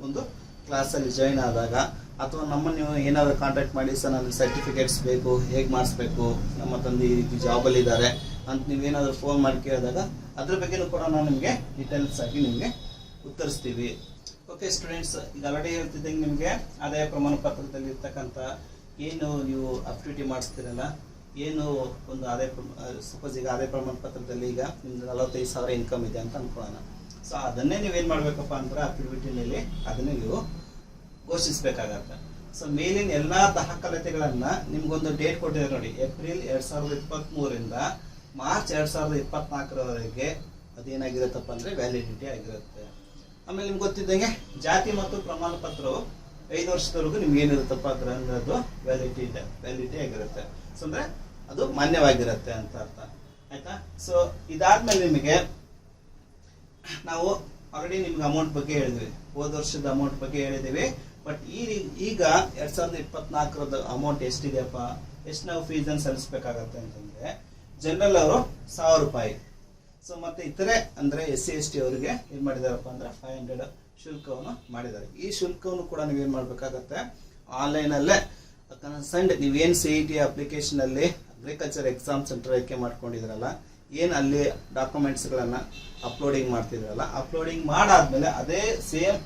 Speaker 1: ಒಂದು ಕ್ಲಾಸಲ್ಲಿ ಜಾಯಿನ್ ಆದಾಗ ಅಥವಾ ನಮ್ಮನ್ನು ನೀವು ಏನಾದ್ರು ಕಾಂಟ್ಯಾಕ್ಟ್ ಮಾಡಿ ಸರ್ ನನಗೆ ಸರ್ಟಿಫಿಕೇಟ್ಸ್ ಬೇಕು, ಹೇಗೆ ಮಾಡಿಸ್ಬೇಕು, ನಮ್ಮ ತಂದೆ ಈ ಜಾಬಲ್ಲಿ ಇದ್ದಾರೆ ಅಂತ ನೀವೇನಾದರೂ ಫೋನ್ ಮಾಡಿ ಕೇಳಿದಾಗ ಅದ್ರ ಬಗ್ಗೆನೂ ಕೂಡ ನಾವು ನಿಮಗೆ ಡೀಟೇಲ್ಸ್ ಆಗಿ ನಿಮಗೆ ಉತ್ತರಿಸ್ತೀವಿ. ಓಕೆ ಸ್ಟೂಡೆಂಟ್ಸ್, ಈಗ ಆಲ್ರೆಡಿ ಹೇಳ್ತಿದ್ದಂಗೆ ನಿಮಗೆ ಆದಾಯ ಪ್ರಮಾಣ ಪತ್ರದಲ್ಲಿ ಇರ್ತಕ್ಕಂಥ ಏನು ನೀವು ಅಫಿಡವಿಟಿ ಮಾಡಿಸ್ತೀರಲ್ಲ, ಏನು ಒಂದು ಆದಾಯ ಸಪೋಸ್ ಈಗ ಆದಾಯ ಪ್ರಮಾಣ ಪತ್ರದಲ್ಲಿ ಈಗ ನಿಮ್ದು 45,000 ಇನ್ಕಮ್ ಇದೆ ಅಂತ ಅನ್ಕೊಳ್ಳೋಣ. ಸೊ ಅದನ್ನೇ ನೀವೇನು ಮಾಡಬೇಕಪ್ಪ ಅಂದ್ರೆ ಅಫಿಡವಿಟಿನಲ್ಲಿ ಅದನ್ನೇ ನೀವು ಘೋಷಿಸಬೇಕಾಗತ್ತೆ. ಸೊ ಮೇಲಿನ ಎಲ್ಲಾ ದಾಖಲಾತಿಗಳನ್ನ ನಿಮ್ಗೊಂದು ಡೇಟ್ ಕೊಟ್ಟಿದೆ ನೋಡಿ, ಏಪ್ರಿಲ್ 2023ರಿಂದ ಮಾರ್ಚ್ 2024ರವರೆಗೆ ಅದೇನಾಗಿರುತ್ತಪ್ಪ ಅಂದ್ರೆ ವ್ಯಾಲಿಡಿಟಿ ಆಗಿರುತ್ತೆ. ಆಮೇಲೆ ನಿಮ್ಗೆ ಗೊತ್ತಿದ್ದಂಗೆ ಜಾತಿ ಮತ್ತು ಪ್ರಮಾಣ ಪತ್ರವು 5 ವರ್ಷದವರೆಗೂ ನಿಮ್ಗೆ ಏನಿರುತ್ತಪ್ಪ ಅದ್ರ ಅನ್ನೋದು ವ್ಯಾಲಿಡಿಟಿ ಆಗಿರುತ್ತೆ. ಸೊ ಅಂದ್ರೆ ಅದು ಮಾನ್ಯವಾಗಿರುತ್ತೆ ಅಂತ ಅರ್ಥ, ಆಯ್ತಾ. ಸೊ ಇದಾದ್ಮೇಲೆ ನಿಮಗೆ ನಾವು ಆಲ್ರೆಡಿ ನಿಮ್ಗೆ ಅಮೌಂಟ್ ಬಗ್ಗೆ ಹೇಳಿದ್ವಿ, ಹೋದ ವರ್ಷದ ಅಮೌಂಟ್ ಬಗ್ಗೆ ಹೇಳಿದೀವಿ. ಬಟ್ ಈಗ 2024ರದ ಅಮೌಂಟ್ ಎಷ್ಟಿದೆಯಪ್ಪ, ಎಷ್ಟು ನಾವು ಫೀಸ್ ಅನ್ನು ಸಲ್ಲಿಸಬೇಕಾಗತ್ತೆ ಅಂತಂದ್ರೆ ಜನರಲ್ ಅವರು 1000 ರೂಪಾಯಿ. ಸೊ ಮತ್ತೆ ಇತರೆ ಅಂದ್ರೆ SC/ST ಅವರಿಗೆ ಏನ್ ಮಾಡಿದಾರಪ್ಪ ಅಂದ್ರೆ 500 ಶುಲ್ಕವನ್ನು ಮಾಡಿದ್ದಾರೆ. ಈ ಶುಲ್ಕವನ್ನು ಕೂಡ ನೀವೇನ್ ಮಾಡ್ಬೇಕಾಗತ್ತೆ, ಆನ್ಲೈನ್ ಅಲ್ಲೇ ಕನ್ಸರ್ನ್ಡ್ ನೀವೇನ್ CET ಅಪ್ಲಿಕೇಶನ್ ಅಲ್ಲಿ ಅಗ್ರಿಕಲ್ಚರ್ ಎಕ್ಸಾಮ್ ಸೆಂಟರ್ ಆಯ್ಕೆ ಮಾಡ್ಕೊಂಡಿದ್ರಲ್ಲ, ಏನ್ ಅಲ್ಲಿ ಡಾಕ್ಯುಮೆಂಟ್ಸ್ ಗಳನ್ನ ಅಪ್ಲೋಡಿಂಗ್ ಮಾಡ್ತಿದ್ರಲ್ಲ, ಅಪ್ಲೋಡಿಂಗ್ ಮಾಡಾದ್ಮೇಲೆ ಅದೇ ಸೇಮ್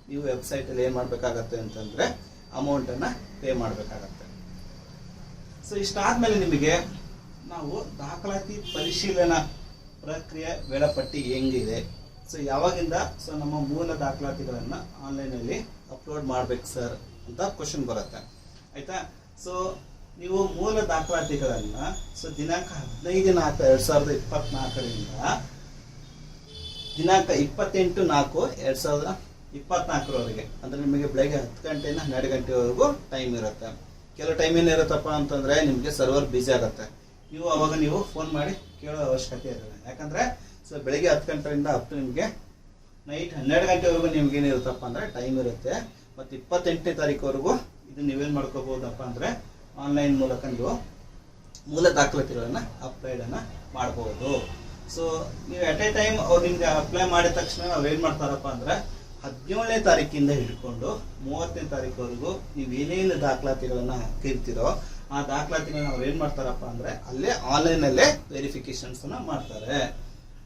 Speaker 1: ನೀವು ವೆಬ್ಸೈಟ್ ಅಲ್ಲಿ ಏನ್ ಮಾಡ್ಬೇಕಾಗತ್ತೆ ಅಂತಂದ್ರೆ ಅಮೌಂಟ್ ಅನ್ನ ಪೇ ಮಾಡ್ಬೇಕಾಗತ್ತೆ. ಸೊ ಇಷ್ಟಾದ್ಮೇಲೆ ನಿಮಗೆ ನಾವು ದಾಖಲಾತಿ ಪರಿಶೀಲನಾ ಪ್ರಕ್ರಿಯೆ ವೇಳಾಪಟ್ಟಿ ಹೆಂಗಿದೆ, ಸೊ ಯಾವಾಗಿಂದ ಸೊ ನಮ್ಮ ಮೂಲ ದಾಖಲಾತಿಗಳನ್ನ ಆನ್ಲೈನ್ ಅಲ್ಲಿ ಅಪ್ಲೋಡ್ ಮಾಡ್ಬೇಕು ಸರ್ ಅಂತ ಕ್ವಶನ್ ಬರುತ್ತೆ, ಆಯ್ತಾ. ಸೊ ನೀವು ಮೂಲ ದಾಖಲಾತಿಗಳನ್ನ ದಿನಾಂಕ 15/4/2024ರಿಂದ ದಿನಾಂಕ 28/4/2024 ಅಂದ್ರೆ ನಿಮಗೆ ಬೆಳಗ್ಗೆ 10 ಗಂಟೆಯಿಂದ 12 ಗಂಟೆವರೆಗೂ ಟೈಮ್ ಇರುತ್ತೆ. ಕೆಲವು ಟೈಮ್ ಏನಿರುತ್ತಪ್ಪ ಅಂತಂದ್ರೆ ನಿಮಗೆ ಸರ್ವರ್ ಬಿಸಿ ಆಗುತ್ತೆ. ಅವಾಗ ನೀವು ಫೋನ್ ಮಾಡಿ ಕೇಳೋ ಅವಶ್ಯಕತೆ ಇರಲ್ಲ. ಯಾಕಂದ್ರೆ ಬೆಳಗ್ಗೆ 10 ಗಂಟೆಯಿಂದ ಅಪ್ ಟು ನಿಮಗೆ ನೈಟ್ 12 ಗಂಟೆವರೆಗೂ ನಿಮ್ಗೆ ಏನಿರುತ್ತಪ್ಪ ಅಂದ್ರೆ ಟೈಮ್ ಇರುತ್ತೆ. ಮತ್ತು 28ನೇ ತಾರೀಕುವರೆಗೂ ಇದು ನೀವೇನು ಮಾಡ್ಕೋಬಹುದಪ್ಪ ಅಂದ್ರೆ ಆನ್ಲೈನ್ ಮೂಲಕ ನೀವು ಮೂಲ ದಾಖಲಾತಿಗಳನ್ನ ಅಪ್ಲೈಡನ್ನು ಮಾಡಬಹುದು. ನೀವು ಎಟ್ ಎ ಟೈಮ್ ಅವ್ರು ನಿಮ್ಗೆ ಅಪ್ಲೈ ಮಾಡಿದ ತಕ್ಷಣ ಅವ್ರು ಏನು ಮಾಡ್ತಾರಪ್ಪ ಅಂದ್ರೆ 17ನೇ ತಾರೀಕಿಂದ ಹಿಡ್ಕೊಂಡು 30ನೇ ತಾರೀಕುವರೆಗೂ ನೀವು ಏನೇನು ದಾಖಲಾತಿಗಳನ್ನ ಹಾಕಿರ್ತೀರೋ ಆ ದಾಖಲಾತಿಗಳನ್ನ ಅವ್ರು ಏನು ಮಾಡ್ತಾರಪ್ಪ ಅಂದ್ರೆ ಅಲ್ಲೇ ಆನ್ಲೈನಲ್ಲೇ ವೆರಿಫಿಕೇಶನ್ಸ್ ಮಾಡ್ತಾರೆ.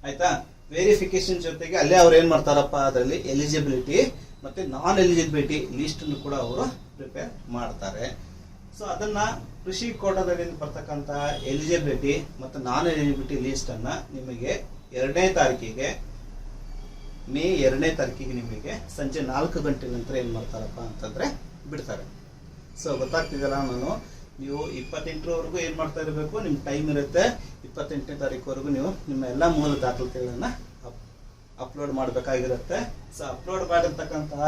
Speaker 1: ಆಯ್ತಾ? ವೆರಿಫಿಕೇಶನ್ ಜೊತೆಗೆ ಅಲ್ಲೇ ಅವ್ರು ಏನು ಮಾಡ್ತಾರಪ್ಪ ಅದರಲ್ಲಿ ಎಲಿಜಿಬಿಲಿಟಿ ಮತ್ತೆ ನಾನ್ ಎಲಿಜಿಬಿಲಿಟಿ ಲಿಸ್ಟ್ ಕೂಡ ಅವರು ಪ್ರಿಪೇರ್ ಮಾಡ್ತಾರೆ. ಅದನ್ನ ಕೃಷಿ ಕೋಟಾದಲ್ಲಿ ಬರ್ತಕ್ಕಂಥ ಎಲಿಜಿಬಿಲಿಟಿ ಮತ್ತು ನಾನ್ ಎಲಿಜಿಬಿಲಿಟಿ ಲಿಸ್ಟ್ ಅನ್ನ ನಿಮಗೆ 2ನೇ ತಾರೀಕಿಗೆ ಮೇ 2ನೇ ತಾರೀಕಿಗೆ ನಿಮಗೆ ಸಂಜೆ 4 ಗಂಟೆ ನಂತರ ಏನು ಮಾಡ್ತಾರಪ್ಪ ಅಂತಂದ್ರೆ ಬಿಡ್ತಾರೆ. ಗೊತ್ತಾಗ್ತಿದೆಯಲ್ಲ, ನೀವು 28ರವರೆಗೂ ಏನು ಮಾಡ್ತಾ ಇರಬೇಕು, ನಿಮ್ಮ ಟೈಮ್ ಇರುತ್ತೆ. 28ನೇ ತಾರೀಕುವರೆಗೂ ನೀವು ನಿಮ್ಮ ಎಲ್ಲ ಮೂಲ ದಾಖಲಾತಿಗಳನ್ನ ಅಪ್ಲೋಡ್ ಮಾಡಬೇಕಾಗಿರುತ್ತೆ. ಅಪ್ಲೋಡ್ ಮಾಡಿರ್ತಕ್ಕಂತಹ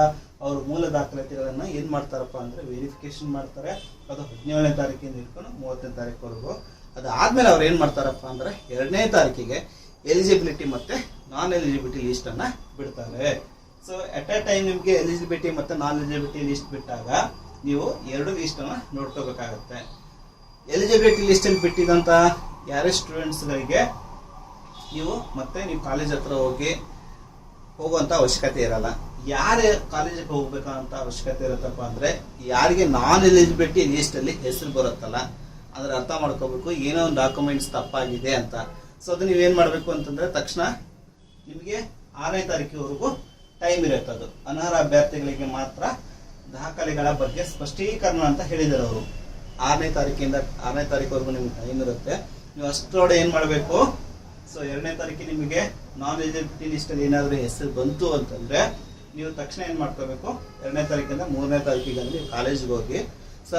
Speaker 1: ಅವರು ಮೂಲ ದಾಖಲಾತಿಗಳನ್ನ ಏನು ಮಾಡ್ತಾರಪ್ಪ ಅಂದ್ರೆ ವೆರಿಫಿಕೇಶನ್ ಮಾಡ್ತಾರೆ. ಅದು 17ನೇ ತಾರೀಕಿಂದ ಹಿಡ್ಕೊಂಡು 30ನೇ ತಾರೀಕುವರೆಗೂ. ಅದಾದ್ಮೇಲೆ ಅವ್ರು ಏನು ಮಾಡ್ತಾರಪ್ಪ ಅಂದ್ರೆ 2ನೇ ತಾರೀಕಿಗೆ ಎಲಿಜಿಬಿಲಿಟಿ ಮತ್ತೆ ನಾನ್ ಎಲಿಜಿಬಿಲಿಟಿ ಲಿಸ್ಟ್ ಅನ್ನ ಬಿಡ್ತಾರೆ. ಎಟ್ ಎ ಟೈಮ್ ನಿಮಗೆ ಎಲಿಜಿಬಿಲಿಟಿ ಮತ್ತೆ ನಾನ್ ಎಲಿಜಿಬಿಲಿಟಿ ಲಿಸ್ಟ್ ಬಿಟ್ಟಾಗ ನೀವು 2 ಲಿಸ್ಟ್ ಅನ್ನ ನೋಡ್ಕೋಬೇಕಾಗತ್ತೆ. ಎಲಿಜಿಬಿಲಿಟಿ ಲಿಸ್ಟ್ ಅಲ್ಲಿ ಬಿಟ್ಟಿದಂತ ಯಾರೇ ಸ್ಟೂಡೆಂಟ್ಸ್ಗಳಿಗೆ ನೀವು ಕಾಲೇಜ್ ಹತ್ರ ಹೋಗುವಂತ ಅವಶ್ಯಕತೆ ಇರಲ್ಲ. ಯಾರೇ ಕಾಲೇಜಿಗೆ ಹೋಗ್ಬೇಕಂತ ಅವಶ್ಯಕತೆ ಇರುತ್ತಪ್ಪ ಅಂದ್ರೆ ಯಾರಿಗೆ ನಾನ್ ಎಲಿಜಿಬಿಲಿಟಿ ಲಿಸ್ಟ್ ಅಲ್ಲಿ ಹೆಸರು ಬರುತ್ತಲ್ಲ, ಅಂದ್ರೆ ಅರ್ಥ ಮಾಡ್ಕೋಬೇಕು ಏನೋ ಒಂದು ಡಾಕ್ಯುಮೆಂಟ್ಸ್ ತಪ್ಪಾಗಿದೆ ಅಂತ. ಅದು ನೀವೇನ್ ಮಾಡ್ಬೇಕು ಅಂತಂದ್ರೆ ತಕ್ಷಣ ನಿಮಗೆ 6ನೇ ತಾರೀಕಿವರೆಗೂ ಟೈಮ್ ಇರುತ್ತೆ. ಅದು ಅನರ್ಹ ಅಭ್ಯರ್ಥಿಗಳಿಗೆ ಮಾತ್ರ ದಾಖಲೆಗಳ ಬಗ್ಗೆ ಸ್ಪಷ್ಟೀಕರಣ ಅಂತ ಹೇಳಿದ್ದಾರೆ ಅವರು. 6ನೇ ತಾರೀಕುವರೆಗೂ ನಿಮ್ಗೆ ಟೈಮ್ ಇರುತ್ತೆ. ನೀವು ಅಷ್ಟರೊಳಗೆ ಏನ್ ಮಾಡಬೇಕು, 2ನೇ ತಾರೀಕಿಗೆ ನಿಮಗೆ ನಾನ್ ಎಲಿಜಿಬಿಲಿಟಿ ಲಿಸ್ಟ್ ಅಲ್ಲಿ ಏನಾದರೂ ಹೆಸರು ಬಂತು ಅಂತಂದ್ರೆ ನೀವು ತಕ್ಷಣ ಏನ್ ಮಾಡ್ಕೋಬೇಕು, 2ನೇ ತಾರೀಕಿಂದ 3ನೇ ತಾರೀಕಿಗೆ ನೀವು ಕಾಲೇಜಿಗೆ ಹೋಗಿ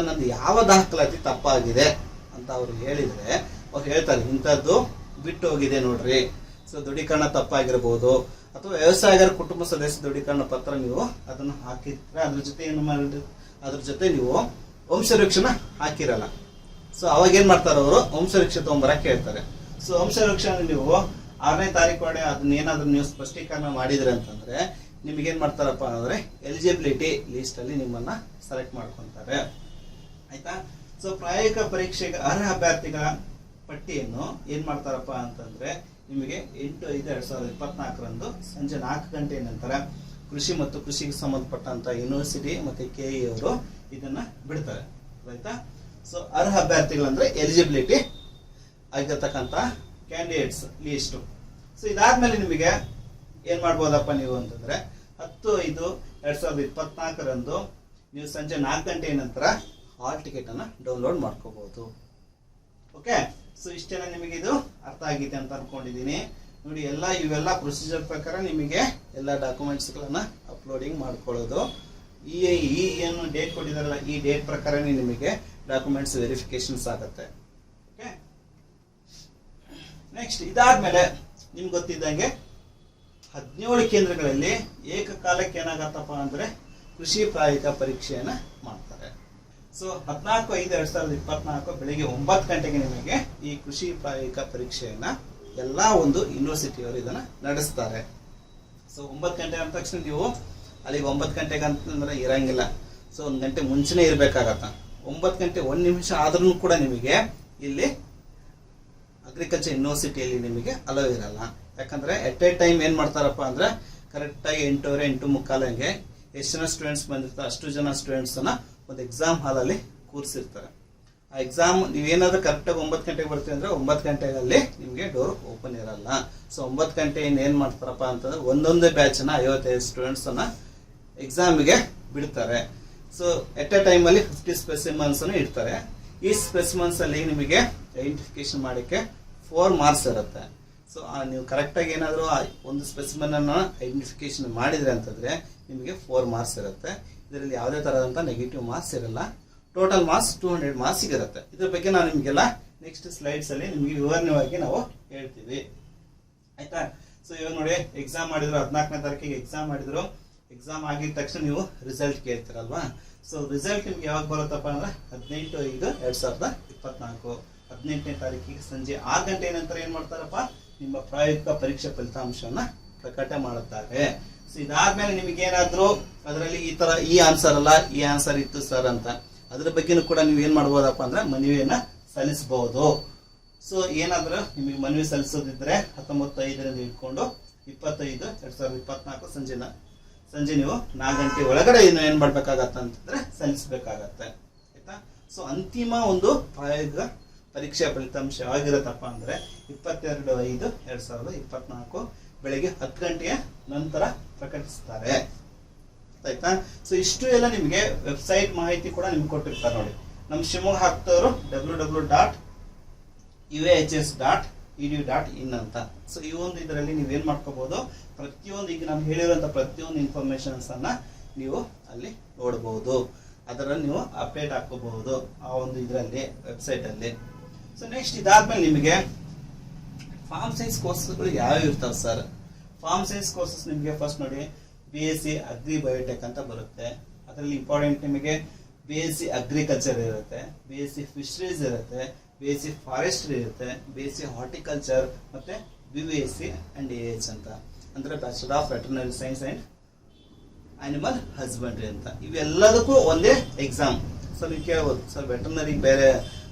Speaker 1: ನಂದು ಯಾವ ದಾಖಲಾತಿ ತಪ್ಪಾಗಿದೆ ಅಂತ ಅವ್ರು ಹೇಳಿದ್ರೆ ಅವ್ರು ಹೇಳ್ತಾರೆ ಇಂಥದ್ದು ಬಿಟ್ಟು ಹೋಗಿದೆ ನೋಡ್ರಿ, ದೃಢೀಕರಣ ತಪ್ಪಾಗಿರ್ಬೋದು, ಅಥವಾ ವ್ಯವಸಾಯಗಾರ ಕುಟುಂಬ ಸದಸ್ಯ ದೃಢೀಕರಣ ಪತ್ರ ನೀವು ಅದನ್ನು ಹಾಕಿದ್ರೆ ಅದ್ರ ಜೊತೆ ನೀವು ವಂಶವೃಕ್ಷನ ಹಾಕಿರಲ್ಲ. ಅವಾಗ ಏನ್ ಮಾಡ್ತಾರೆ ಅವರು ವಂಶವೃಕ್ಷ ತಗೊಂಬರಕ್ಕೆ ಹೇಳ್ತಾರೆ. ವಂಶವೃಕ್ಷ ನೀವು 6ನೇ ತಾರೀಕು ಒಳಗೆ ಅದನ್ನ ಏನಾದ್ರೂ ನೀವು ಸ್ಪಷ್ಟೀಕರಣ ಮಾಡಿದ್ರೆ ಅಂತಂದ್ರೆ ನಿಮ್ಗೇನ್ ಮಾಡ್ತಾರಪ್ಪ ಅಂದ್ರೆ ಎಲಿಜಿಬಿಲಿಟಿ ಲಿಸ್ಟ್ ಅಲ್ಲಿ ನಿಮ್ಮನ್ನ ಸೆಲೆಕ್ಟ್ ಮಾಡ್ಕೊಂತಾರೆ. ಆಯ್ತಾ? ಪ್ರಾಯೋಗಿಕ ಪರೀಕ್ಷೆಗೆ ಅರ್ಹ ಅಭ್ಯರ್ಥಿಗಳ ಪಟ್ಟಿಯನ್ನು ಏನ್ ಮಾಡ್ತಾರಪ್ಪ ಅಂತಂದ್ರೆ ನಿಮಗೆ 8/5/2024 ಸಂಜೆ 4 ಗಂಟೆ ನಂತರ ಕೃಷಿ ಮತ್ತು ಕೃಷಿಗೆ ಸಂಬಂಧಪಟ್ಟಂತ ಯೂನಿವರ್ಸಿಟಿ ಮತ್ತೆ ಕೆಇ ಅವರು ಇದನ್ನ ಬಿಡ್ತಾರೆ. ಆಯ್ತಾ? ಅರ್ಹ ಅಭ್ಯರ್ಥಿಗಳಂದ್ರೆ ಎಲಿಜಿಬಿಲಿಟಿ ಆಗಿರ್ತಕ್ಕಂಥ ಕ್ಯಾಂಡಿಡೇಟ್ಸ್ ಲಿಸ್ಟ್. ಇದಾದ್ಮೇಲೆ ನಿಮಗೆ ಏನ್ ಮಾಡ್ಬೋದಪ್ಪ ನೀವು ಅಂತಂದ್ರೆ 10/5/2024 ನೀವು ಸಂಜೆ 4 ಗಂಟೆ ನಂತರ ಹಾಲ್ ಟಿಕೆಟ್ ಅನ್ನ ಡೌನ್ಲೋಡ್ ಮಾಡ್ಕೋಬಹುದು. ಓಕೆ, ಇಷ್ಟೆಲ್ಲ ನಿಮಗೆ ಇದು ಅರ್ಥ ಆಗಿದೆ ಅಂತ ಅನ್ಕೊಂಡಿದ್ದೀನಿ. ನೋಡಿ, ಇವೆಲ್ಲ ಪ್ರೊಸೀಜರ್ ಪ್ರಕಾರ ನಿಮಗೆ ಎಲ್ಲ ಡಾಕ್ಯುಮೆಂಟ್ಸ್ ಗಳನ್ನ ಅಪ್ಲೋಡಿಂಗ್ ಮಾಡ್ಕೊಳ್ಳೋದು. ಈ ಏನು ಡೇಟ್ ಕೊಟ್ಟಿದಾರಲ್ಲ ಈ ಡೇಟ್ ಪ್ರಕಾರ ನಿಮಗೆ ಡಾಕ್ಯುಮೆಂಟ್ಸ್ ವೆರಿಫಿಕೇಶನ್ಸ್ ಆಗುತ್ತೆ. ಓಕೆ, ನೆಕ್ಸ್ಟ್ ಇದಾದ್ಮೇಲೆ ನಿಮ್ಗೆ ಗೊತ್ತಿದ್ದಂಗೆ 17 ಕೇಂದ್ರಗಳಲ್ಲಿ ಏಕಕಾಲಕ್ಕೆ ಏನಾಗತ್ತಪ್ಪ ಅಂದ್ರೆ ಕೃಷಿ ಪ್ರಾಯೋಗಿಕ ಪರೀಕ್ಷೆಯನ್ನ ಮಾಡ್ತಾರೆ. 14/5/2024 ಬೆಳಿಗ್ಗೆ 9 ಗಂಟೆಗೆ ನಿಮಗೆ ಈ ಕೃಷಿ ಪ್ರಾಯೋಗಿಕ ಪರೀಕ್ಷೆಯನ್ನ ಎಲ್ಲಾ ಒಂದು ಯೂನಿವರ್ಸಿಟಿಯವರು ಇದನ್ನ ನಡೆಸ್ತಾರೆ. 9 ಗಂಟೆ ಅಂದ ತಕ್ಷಣ ನೀವು ಅಲ್ಲಿಗೆ 9 ಗಂಟೆಗೆ ಅಂತಂದ್ರೆ ಇರಂಗಿಲ್ಲ. 1 ಗಂಟೆ ಮುಂಚೆನೆ ಇರ್ಬೇಕಾಗತ್ತ. 9 ಗಂಟೆ 1 ನಿಮಿಷ ಆದ್ರೂ ಕೂಡ ನಿಮಗೆ ಇಲ್ಲಿ ಅಗ್ರಿಕಲ್ಚರ್ ಯೂನಿವರ್ಸಿಟಿಯಲ್ಲಿ ನಿಮಗೆ ಅಲೋ ಇರಲ್ಲ. ಯಾಕಂದ್ರೆ ಎಟ್ ಎ ಟೈಮ್ ಏನ್ ಮಾಡ್ತಾರಪ್ಪ ಅಂದ್ರೆ ಕರೆಕ್ಟ್ ಆಗಿ 8:15 8:45 ಎಷ್ಟು ಜನ ಸ್ಟೂಡೆಂಟ್ಸ್ ಬಂದಿರ್ತಾರೆ ಅಷ್ಟು ಜನ ಸ್ಟೂಡೆಂಟ್ಸ್ ಅನ್ನ ಒಂದು ಎಕ್ಸಾಮ್ ಹಾಲ್ ಅಲ್ಲಿ ಕೂರಿಸಿರ್ತಾರೆ. ಆ ಎಕ್ಸಾಮ್ ನೀವೇನಾದ್ರೂ ಕರೆಕ್ಟಾಗಿ 9 ಗಂಟೆಗೆ ಬರ್ತೀವಿ ಅಂದ್ರೆ 9 ಗಂಟೆಗಳಲ್ಲಿ ನಿಮಗೆ ಡೋರ್ ಓಪನ್ ಇರಲ್ಲ. 9 ಗಂಟೆ ಏನ್ ಮಾಡ್ತಾರಪ್ಪ ಅಂತಂದ್ರೆ ಒಂದೊಂದೇ ಬ್ಯಾಚ್ ನ 55 ಸ್ಟೂಡೆಂಟ್ಸ್ ಅನ್ನ ಎಕ್ಸಾಮ್ಗೆ ಬಿಡ್ತಾರೆ. ಎಟ್ ಎ ಟೈಮ್ ಅಲ್ಲಿ 50 ಸ್ಪೆಸಿಮನ್ಸ್ ಅನ್ನು ಇಡ್ತಾರೆ. ಈ ಸ್ಪೆಸಿಮನ್ಸ್ ಅಲ್ಲಿ ನಿಮಗೆ ಐಡೆಂಟಿಫಿಕೇಶನ್ ಮಾಡಕ್ಕೆ 4 ಮಾರ್ಕ್ಸ್ ಇರುತ್ತೆ. ನೀವು ಕರೆಕ್ಟಾಗಿ ಏನಾದರೂ ಒಂದು ಸ್ಪೆಸಿಮನ್ ಅನ್ನ ಐಡೆಂಟಿಫಿಕೇಶನ್ ಮಾಡಿದ್ರೆ ಅಂತಂದ್ರೆ ನಿಮಗೆ 4 ಮಾರ್ಕ್ಸ್ ಇರುತ್ತೆ. ಇದರಲ್ಲಿ ಯಾವುದೇ ತರದಂತ ನೆಗೆಟಿವ್ ಮಾರ್ಕ್ಸ್ ಇರಲ್ಲ. ಟೋಟಲ್ ಮಾರ್ಕ್ಸ್ 200 ಮಾರ್ಕ್ಸ್ ಸಿಗಿರುತ್ತೆ. ಇದ್ರ ಬಗ್ಗೆ ನಾವು ನಿಮಗೆಲ್ಲ ನೆಕ್ಸ್ಟ್ ಸ್ಲೈಡ್ಸ್ ಅಲ್ಲಿ ನಿಮಗೆ ವಿವರಣೆಯಾಗಿ ನಾವು ಹೇಳ್ತೀವಿ, ಆಯ್ತಾ. ಸೊ ಇವಾಗ ನೋಡಿ ಎಕ್ಸಾಮ್ ಮಾಡಿದ್ರು, 14ನೇ ತಾರೀಕಿಗೆ ಎಕ್ಸಾಮ್ ಮಾಡಿದ್ರು. ಎಕ್ಸಾಮ್ ಆಗಿದ ತಕ್ಷಣ ನೀವು ರಿಸಲ್ಟ್ ಕೇಳ್ತೀರಲ್ವಾ. ಸೊ ರಿಸಲ್ಟ್ ನಿಮ್ಗೆ ಯಾವಾಗ ಬರುತ್ತಪ್ಪ ಅಂದ್ರೆ 18/5/2024 18ನೇ ತಾರೀಕಿಗೆ ಸಂಜೆ 6 ಗಂಟೆ ನಂತರ ಏನ್ ಮಾಡ್ತಾರಪ್ಪ, ನಿಮ್ಮ ಪ್ರಾಯೋಗಿಕ ಪರೀಕ್ಷೆ ಫಲಿತಾಂಶವನ್ನ ಪ್ರಕಟ ಮಾಡುತ್ತಾರೆ. ಸೊ ಇದಾದ್ಮೇಲೆ ನಿಮಗೆ ಏನಾದ್ರು ಅದರಲ್ಲಿ ಈ ಆನ್ಸರ್ ಅಲ್ಲ, ಈ ಆನ್ಸರ್ ಇತ್ತು ಸರ್ ಅಂತ, ಅದ್ರ ಬಗ್ಗೆನೂ ಕೂಡ ನೀವು ಏನ್ ಮಾಡ್ಬೋದಪ್ಪ ಅಂದ್ರೆ ಮನವಿಯನ್ನ ಸಲ್ಲಿಸಬಹುದು. ಸೊ ಏನಾದ್ರೂ ನಿಮಗೆ ಮನವಿ ಸಲ್ಲಿಸೋದಿದ್ರೆ 19/5 ಇಟ್ಕೊಂಡು 25/2024 ಸಂಜೆ ನೀವು 4 ಗಂಟೆ ಒಳಗಡೆ ಏನ್ ಮಾಡ್ಬೇಕಾಗತ್ತ ಅಂತಂದ್ರೆ ಸಲ್ಲಿಸಬೇಕಾಗತ್ತೆ, ಆಯ್ತಾ. ಸೊ ಅಂತಿಮ ಒಂದು ಪ್ರಾಯೋಗಿಕ ಪರೀಕ್ಷೆ ಫಲಿತಾಂಶ ಯಾವಾಗಿರತ್ತಪ್ಪ ಅಂದ್ರೆ 22/5/2024 ಬೆಳಿಗ್ಗೆ 10 ಗಂಟೆಯ ನಂತರ ಪ್ರಕಟಿಸ್ತಾರೆ, ಆಯ್ತಾ. ಸೊ ಇಷ್ಟು ಎಲ್ಲ ನಿಮಗೆ ವೆಬ್ಸೈಟ್ ಮಾಹಿತಿ ಕೂಡ ನಿಮ್ಗೆ ಕೊಟ್ಟಿರ್ತಾರೆ ನೋಡಿ. ನಮ್ಮ ಶಿವಮೊಗ್ಗ ಹಾಕ್ತವರು www.uahs.edu.in ಅಂತ. ಸೊ ಈ ಒಂದು ಇದರಲ್ಲಿ ನೀವೇನ್ ಮಾಡ್ಕೋಬಹುದು, ಪ್ರತಿಯೊಂದು ಈಗ ನಾನು ಹೇಳಿರುವಂತ ಪ್ರತಿಯೊಂದು ಇನ್ಫಾರ್ಮೇಶನ್ಸ್ ಅನ್ನ ನೀವು ಅಲ್ಲಿ ನೋಡಬಹುದು, ಅದರಲ್ಲಿ ನೀವು ಅಪ್ಡೇಟ್ ಹಾಕೋಬಹುದು ಆ ಒಂದು ಇದರಲ್ಲಿ ವೆಬ್ಸೈಟ್ ಅಲ್ಲಿ. ಸೊ ನೆಕ್ಸ್ಟ್ ಇದಾದ್ಮೇಲೆ ನಿಮಗೆ ಫಾರ್ಮ್ ಸೈನ್ಸ್ ಕೋರ್ಸ್ಗಳು ಯಾವ್ಯಾವ ಇರ್ತಾವೆ ಸರ್. ಫಾರ್ಮ್ ಸೈನ್ಸ್ ಕೋರ್ಸಸ್ ನಿಮಗೆ ಫಸ್ಟ್ ನೋಡಿ BSc ಅಗ್ರಿ ಬಯೋಟೆಕ್ ಅಂತ ಬರುತ್ತೆ. ಅದರಲ್ಲಿ ಇಂಪಾರ್ಟೆಂಟ್ ನಿಮಗೆ BSc ಅಗ್ರಿಕಲ್ಚರ್ ಇರುತ್ತೆ, BSc ಫಿಶರೀಸ್ ಇರುತ್ತೆ, BSc ಫಾರೆಸ್ಟ್ರಿ ಇರುತ್ತೆ, BSc ಹಾರ್ಟಿಕಲ್ಚರ್, ಮತ್ತೆ BVSc ಅಂಡ್ AH ಅಂತ ಅಂದ್ರೆ bachelor of veterinary science and animal husbandry ಅಂತ. ಇವೆಲ್ಲದಕ್ಕೂ ಒಂದೇ ಎಕ್ಸಾಮ್. ಸೊ ನೀವು ಕೇಳ್ಬೋದು ಸರ್ ವೆಟರ್ನರಿಗೆ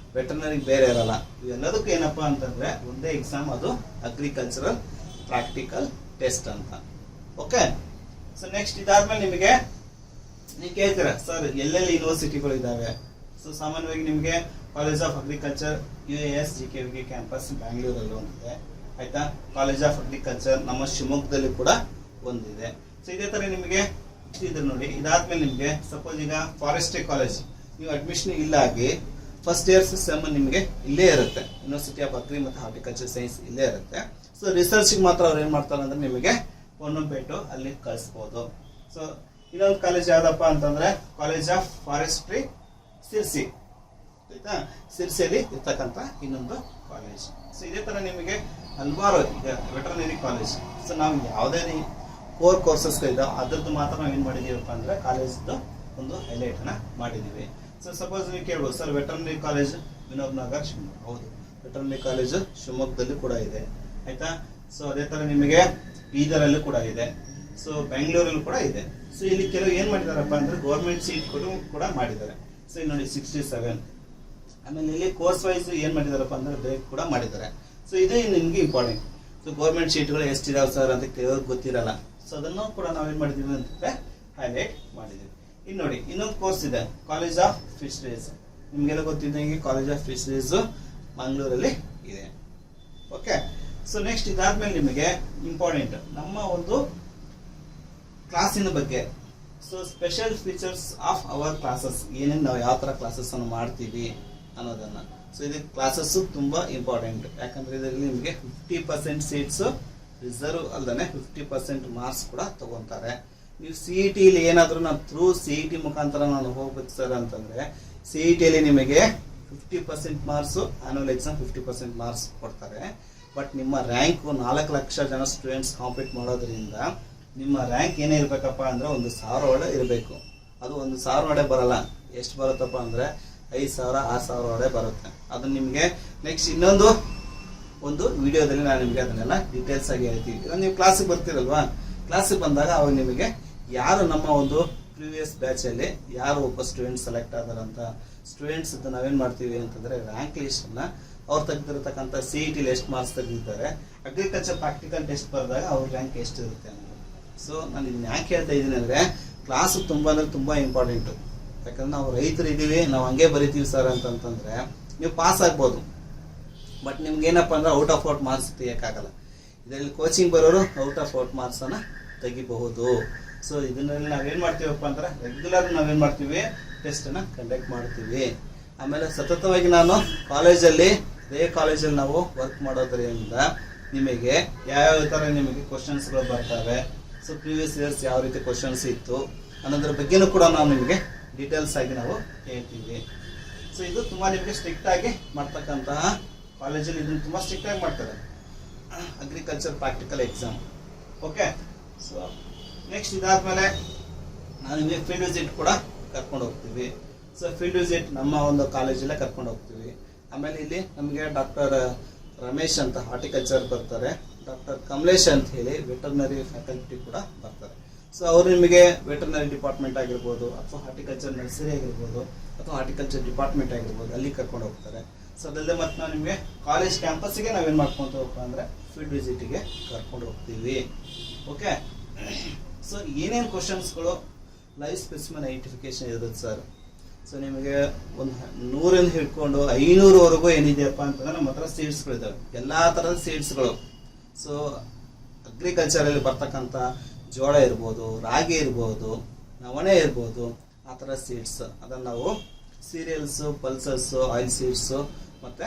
Speaker 1: ಬೇರೆ ಇರಲ್ಲ, ಇವೆಲ್ಲದಕ್ಕೂ ಏನಪ್ಪಾ ಅಂತಂದ್ರೆ ಒಂದೇ ಎಕ್ಸಾಮ್, ಅದು ಅಗ್ರಿಕಲ್ಚರಲ್ ಪ್ರಾಕ್ಟಿಕಲ್ ಟೆಸ್ಟ್ ಅಂತ. ಓಕೆ. ಸೊ ನೆಕ್ಸ್ಟ್ ಇದಾದ್ಮೇಲೆ ನಿಮಗೆ ನೀವು ಕೇಳ್ತೀರ ಸರ್ ಎಲ್ಲೆಲ್ಲಿ ಯೂನಿವರ್ಸಿಟಿಗಳು ಇದಾವೆ. ಸೊ ಸಾಮಾನ್ಯವಾಗಿ ನಿಮಗೆ college of agriculture UAS GKVK campus ಬ್ಯಾಂಗ್ಳೂರಲ್ಲಿ ಒಂದಿದೆ, ಆಯ್ತಾ. ಕಾಲೇಜ್ ಆಫ್ ಅಗ್ರಿಕಲ್ಚರ್ ನಮ್ಮ ಶಿವಮೊಗ್ಗದಲ್ಲಿ ಕೂಡ ಒಂದಿದೆ. ಸೊ ಇದೇ ತರ ನಿಮಗೆ ಇದ್ರ ನೋಡಿ. ಇದಾದ್ಮೇಲೆ ನಿಮಗೆ ಸಪೋಸ್ ಈಗ ಫಾರೆಸ್ಟ್ರಿ ಕಾಲೇಜ್ ನೀವು ಅಡ್ಮಿಷನ್ ಇಲ್ಲ ಆಗಿ ಫಸ್ಟ್ ಇಯರ್ ಸೆಮ್ ನಿಮಗೆ ಇಲ್ಲೇ ಇರುತ್ತೆ, ಯೂನಿವರ್ಸಿಟಿ ಆಫ್ ಅಗ್ರಿ ಮತ್ತು ಹಾರ್ಟಿಕಲ್ಚರ್ ಸೈನ್ಸ್ ಇಲ್ಲೇ ಇರುತ್ತೆ. ಸೊ ರಿಸರ್ಚ್ ಮಾತ್ರ ಅವ್ರು ಏನ್ ಮಾಡ್ತಾರೆ ಅಂದ್ರೆ ನಿಮಗೆ ಪೊನ್ನಂಪೇಟು ಅಲ್ಲಿ ಕಳಿಸ್ಬೋದು. ಸೊ ಇನ್ನೊಂದು ಕಾಲೇಜ್ ಯಾವ್ದಪ್ಪ ಅಂತಂದ್ರೆ ಕಾಲೇಜ್ ಆಫ್ ಫಾರೆಸ್ಟ್ರಿ ಸಿರ್ಸಿ, ಆಯ್ತಾ. ಸಿರ್ಸಿಯಲ್ಲಿ ಇರ್ತಕ್ಕಂಥ ಇನ್ನೊಂದು ಕಾಲೇಜ್. ಸೊ ಇದೇ ತರ ನಿಮಗೆ ಹಲವಾರು ಈಗ ವೆಟರ್ನರಿ ಕಾಲೇಜ್. ಸೊ ನಾವು ಯಾವುದೇ ಕೋರ್ ಕೋರ್ಸಸ್ ಇದಾವೆ ಅದ್ರದ್ದು ಮಾತ್ರ ನಾವು ಏನ್ ಮಾಡಿದೀವಪ್ಪ ಅಂದ್ರೆ ಕಾಲೇಜ್ದು ಒಂದು ಹೈಲೈಟ್ ಅನ್ನ ಮಾಡಿದೀವಿ. ಸೊ ಸಪೋಸ್ ನೀವು ಕೇಳ್ಬೋದು sir veterinary college Vinod Nagar Shivamogga, ಹೌದು ವೆಟರ್ನರಿ ಕಾಲೇಜ್ ಶಿವಮೊಗ್ಗದಲ್ಲಿ ಕೂಡ ಇದೆ, ಆಯ್ತಾ. ಸೊ ಅದೇ ತರ ನಿಮಗೆ ಬೀದರಲ್ಲೂ ಕೂಡ ಇದೆ, ಸೊ ಬೆಂಗಳೂರಲ್ಲಿ ಕೂಡ ಇದೆ. ಸೊ ಇಲ್ಲಿ ಕೆಲವು ಏನ್ ಮಾಡಿದಾರಪ್ಪ ಅಂದ್ರೆ ಗೌರ್ಮೆಂಟ್ ಸೀಟ್ ಕೂಡ ಮಾಡಿದ್ದಾರೆ. ಸೊ ಇಲ್ಲಿ ನೋಡಿ 67. ಆಮೇಲೆ ಇಲ್ಲಿ ಕೋರ್ಸ್ ವೈಸ್ ಏನ್ ಮಾಡಿದಾರಪ್ಪ ಅಂದ್ರೆ ಬ್ರೇಕ್ ಕೂಡ ಮಾಡಿದ್ದಾರೆ. ಸೊ ಇದು ನಿಮ್ಗೆ ಇಂಪಾರ್ಟೆಂಟ್. ಸೊ ಗೌರ್ಮೆಂಟ್ ಸೀಟ್ಗಳು ಎಷ್ಟಿದಾವೆ ಸರ್ ಅಂತ ಕೇಳೋದು ಗೊತ್ತಿರಲ್ಲ. ಸೊ ಅದನ್ನು ಕೂಡ ನಾವೇನ್ ಮಾಡಿದೀವಿ ಅಂತಂದ್ರೆ ಹೈಲೈಟ್ ಮಾಡಿದೀವಿ. ಇನ್ನು ನೋಡಿ ಇನ್ನೊಂದು ಕೋರ್ಸ್ ಇದೆ ಕಾಲೇಜ್ ಆಫ್ ಫಿಶರೀಸ್. ನಿಮ್ಗೆಲ್ಲ ಗೊತ್ತಿದ್ದಂಗೆ ಕಾಲೇಜ್ ಆಫ್ ಫಿಶರೀಸ್ ಮಂಗಳೂರಲ್ಲಿ ಇದೆ. ಓಕೆ. ಸೊ ನೆಕ್ಸ್ಟ್ ಇದಾದ್ಮೇಲೆ ನಿಮಗೆ ಇಂಪಾರ್ಟೆಂಟ್ ನಮ್ಮ ಒಂದು ಕ್ಲಾಸಿನ ಬಗ್ಗೆ. So special features of our classes, ಏನೇನು ನಾವು ಯಾವ ತರ ಕ್ಲಾಸಸ್ ಅನ್ನು ಮಾಡ್ತೀವಿ ಅನ್ನೋದನ್ನ. ಸೊ ಇದು ಕ್ಲಾಸಸ್ ತುಂಬಾ ಇಂಪಾರ್ಟೆಂಟ್, ಯಾಕಂದ್ರೆ ಇದರಲ್ಲಿ ನಿಮಗೆ 50% ಸೀಟ್ಸ್ ರಿಸರ್ವ್ ಅಲ್ಲದೆ 50% ಮಾರ್ಕ್ಸ್ ಕೂಡ ತಗೊಂತಾರೆ. ನೀವು CET ಏನಾದ್ರೂ ನಾವು ಥ್ರೂ CET ಮುಖಾಂತರ ನಾನು ಹೋಗ್ಬೇಕು ಸರ್ ಅಂತಂದ್ರೆ CET ನಿಮಗೆ 50% ಮಾರ್ಕ್ಸ್, ಆನ್ಯುವಲ್ ಎಕ್ಸಾಮ್ 50% ಮಾರ್ಕ್ಸ್ ಕೊಡ್ತಾರೆ. ಬಟ್ ನಿಮ್ಮ ರ್ಯಾಂಕ್ 4 ಲಕ್ಷ ಜನ ಸ್ಟೂಡೆಂಟ್ಸ್ ಕಾಂಪೀಟ್ ಮಾಡೋದ್ರಿಂದ ನಿಮ್ಮ ರ್ಯಾಂಕ್ ಏನೇ ಇರ್ಬೇಕಪ್ಪ ಅಂದ್ರೆ 1,000 ಒಳಗೆ ಇರಬೇಕು. ಅದು 1,000 ಒಳಗೆ ಬರಲ್ಲ. ಎಷ್ಟು ಬರುತ್ತಪ್ಪ ಅಂದ್ರೆ 5,000 6,000 ಒಳಗೆ ಬರುತ್ತೆ. ಅದನ್ನ ನಿಮಗೆ ನೆಕ್ಸ್ಟ್ ಇನ್ನೊಂದು ವಿಡಿಯೋದಲ್ಲಿ ನಾನು ನಿಮಗೆ ಅದನ್ನೆಲ್ಲ ಡೀಟೇಲ್ಸ್ ಆಗಿ ಹೇಳ್ತೀವಿ. ಈಗ ನೀವು ಕ್ಲಾಸಿಗೆ ಬರ್ತೀರಲ್ವಾ, ಕ್ಲಾಸಿಗೆ ಬಂದಾಗ ಅವಾಗ ನಿಮಗೆ ಯಾರು ನಮ್ಮ ಒಂದು ಪ್ರೀವಿಯಸ್ ಬ್ಯಾಚ್ ಅಲ್ಲಿ ಯಾರು ಒಬ್ಬ ಸ್ಟೂಡೆಂಟ್ ಸೆಲೆಕ್ಟ್ ಆದಾರಂತ ಸ್ಟೂಡೆಂಟ್ಸ್ ನಾವೇನ್ ಮಾಡ್ತೀವಿ ಅಂತಂದ್ರೆ ರ್ಯಾಂಕ್ ಲಿಸ್ಟ್ ಅನ್ನ ಅವ್ರು ತೆಗೆದಿರತಕ್ಕಂಥ CET ಎಷ್ಟು ಮಾರ್ಕ್ಸ್ ತೆಗೆದಿದ್ದಾರೆ, ಅಗ್ರಿಕಲ್ಚರ್ ಪ್ರಾಕ್ಟಿಕಲ್ ಟೆಸ್ಟ್ ಬರೆದಾಗ ಅವ್ರ ರ್ಯಾಂಕ್ ಎಷ್ಟು ಇರುತ್ತೆ ಅನ್ನೋದು. ಸೊ ನಾನು ಇದನ್ನ ಯಾಕೆ ಹೇಳ್ತಾ ಇದ್ದೀನಿ ಅಂದ್ರೆ ಕ್ಲಾಸ್ ತುಂಬಾ ಅಂದ್ರೆ ತುಂಬಾ ಇಂಪಾರ್ಟೆಂಟ್. ಯಾಕಂದ್ರೆ ನಾವು ರೈತರು ಇದೀವಿ, ನಾವು ಹಂಗೆ ಬರಿತೀವಿ ಸರ್ ಅಂತಂದ್ರೆ ನೀವು ಪಾಸ್ ಆಗ್ಬೋದು, ಬಟ್ ನಿಮ್ಗೆ ಏನಪ್ಪಾ ಅಂದ್ರೆ ಔಟ್ ಆಫ್ ಔಟ್ ಮಾರ್ಕ್ಸ್ ತೆಗಿಯಕ್ಕಾಗಲ್ಲ. ಇದರಲ್ಲಿ ಕೋಚಿಂಗ್ ಬರೋರು ಔಟ್ ಆಫ್ ಔಟ್ ಮಾರ್ಕ್ಸ್ ಅನ್ನ ತೆಗಿಬಹುದು. ಸೊ ಇದನ್ನಲ್ಲಿ ನಾವೇನ್ ಮಾಡ್ತೀವಪ್ಪ ಅಂದ್ರೆ ರೆಗ್ಯುಲರ್ ನಾವೇನ್ ಮಾಡ್ತೀವಿ ಟೆಸ್ಟ್ ಅನ್ನ ಕಂಡಕ್ಟ್ ಮಾಡ್ತೀವಿ. ಆಮೇಲೆ ಸತತವಾಗಿ ನಾನು ಕಾಲೇಜಲ್ಲಿ ಇದೇ ಕಾಲೇಜಲ್ಲಿ ನಾವು ವರ್ಕ್ ಮಾಡೋದ್ರಿಂದ ನಿಮಗೆ ಯಾವ ತರ ನಿಮಗೆ ಕ್ವಶನ್ಸ್ಗಳು ಬರ್ತವೆ, ಸೊ ಪ್ರೀವಿಯಸ್ ಇಯರ್ಸ್ ಯಾವ ರೀತಿ ಕ್ವಶನ್ಸ್ ಇತ್ತು ಅನ್ನೋದ್ರ ಬಗ್ಗೆನೂ ಕೂಡ ನಾವು ನಿಮಗೆ ಡೀಟೇಲ್ಸ್ ಆಗಿ ನಾವು ಹೇಳ್ತೀವಿ. ಸೊ ಇದು ತುಂಬ ನಿಮಗೆ ಸ್ಟ್ರಿಕ್ಟ್ ಆಗಿ ಮಾಡ್ತಕ್ಕಂತಹ ಕಾಲೇಜಲ್ಲಿ ಇದನ್ನು ತುಂಬ ಸ್ಟ್ರಿಕ್ಟ್ ಆಗಿ ಮಾಡ್ತಾರೆ, agriculture practical exam. Okay, so next ಇದಾದ್ಮೇಲೆ ನಾವು ನಿಮಗೆ ಫೀಲ್ಡ್ ವಿಸಿಟ್ ಕೂಡ ಕರ್ಕೊಂಡು ಹೋಗ್ತೀವಿ. ಸೊ ಫೀಲ್ಡ್ ವಿಸಿಟ್ ನಮ್ಮ ಒಂದು ಕಾಲೇಜಲ್ಲೇ ಕರ್ಕೊಂಡು ಹೋಗ್ತೀವಿ. ಆಮೇಲೆ ಇಲ್ಲಿ ನಮಗೆ ಡಾಕ್ಟರ್ ರಮೇಶ್ ಅಂತ ಹಾರ್ಟಿಕಲ್ಚರ್ ಬರ್ತಾರೆ, ಡಾಕ್ಟರ್ ಕಮಲೇಶ್ ಅಂತ ಹೇಳಿ ವೆಟರ್ನರಿ ಫ್ಯಾಕಲ್ಟಿ ಕೂಡ ಬರ್ತಾರೆ. ಸೊ ಅವರು ನಿಮಗೆ ವೆಟರ್ನರಿ ಡಿಪಾರ್ಟ್ಮೆಂಟ್ ಆಗಿರ್ಬೋದು, ಅಥವಾ ಹಾರ್ಟಿಕಲ್ಚರ್ ನರ್ಸರಿ ಆಗಿರ್ಬೋದು, ಅಥವಾ ಹಾರ್ಟಿಕಲ್ಚರ್ ಡಿಪಾರ್ಟ್ಮೆಂಟ್ ಆಗಿರ್ಬೋದು, ಅಲ್ಲಿ ಕರ್ಕೊಂಡು ಹೋಗ್ತಾರೆ. ಸೊ ಅದಲ್ಲದೆ ಮತ್ತೆ ನಾವು ನಿಮಗೆ ಕಾಲೇಜ್ ಕ್ಯಾಂಪಸ್ಗೆ ನಾವೇನು ಮಾಡ್ಕೊತ ಹೋಗ್ತಾ ಅಂದರೆ ಫೀಲ್ಡ್ ವಿಸಿಟಿಗೆ ಕರ್ಕೊಂಡು ಹೋಗ್ತೀವಿ. ಓಕೆ, ಸೊ ಏನೇನು ಕ್ವಶನ್ಸ್ಗಳು ಲೈವ್ ಸ್ಪೆಸಿಮೆನ್ ಐಡೆಂಟಿಫಿಕೇಶನ್ ಇರುತ್ತೆ ಸರ್. ಸೊ ನಿಮಗೆ ಒಂದು 100 ಹಿಡ್ಕೊಂಡು 500ವರೆಗೂ ಏನಿದೆಯಪ್ಪ ಅಂತಂದ್ರೆ ನಮ್ಮ ಹತ್ರ ಸೀಡ್ಸ್ಗಳಿದ್ದಾವೆ, ಎಲ್ಲ ಥರದ ಸೀಡ್ಸ್ಗಳು. ಸೊ ಅಗ್ರಿಕಲ್ಚರಲ್ಲಿ ಬರ್ತಕ್ಕಂಥ ಜೋಳ ಇರ್ಬೋದು, ರಾಗಿ ಇರ್ಬೋದು, ನವಣೆ ಇರ್ಬೋದು, ಆ ಥರ ಸೀಡ್ಸ್ ಅದನ್ನು ನಾವು ಸೀರಿಯಲ್ಸು, ಪಲ್ಸಸ್ಸು, ಆಯಿಲ್ ಸೀಡ್ಸು ಮತ್ತು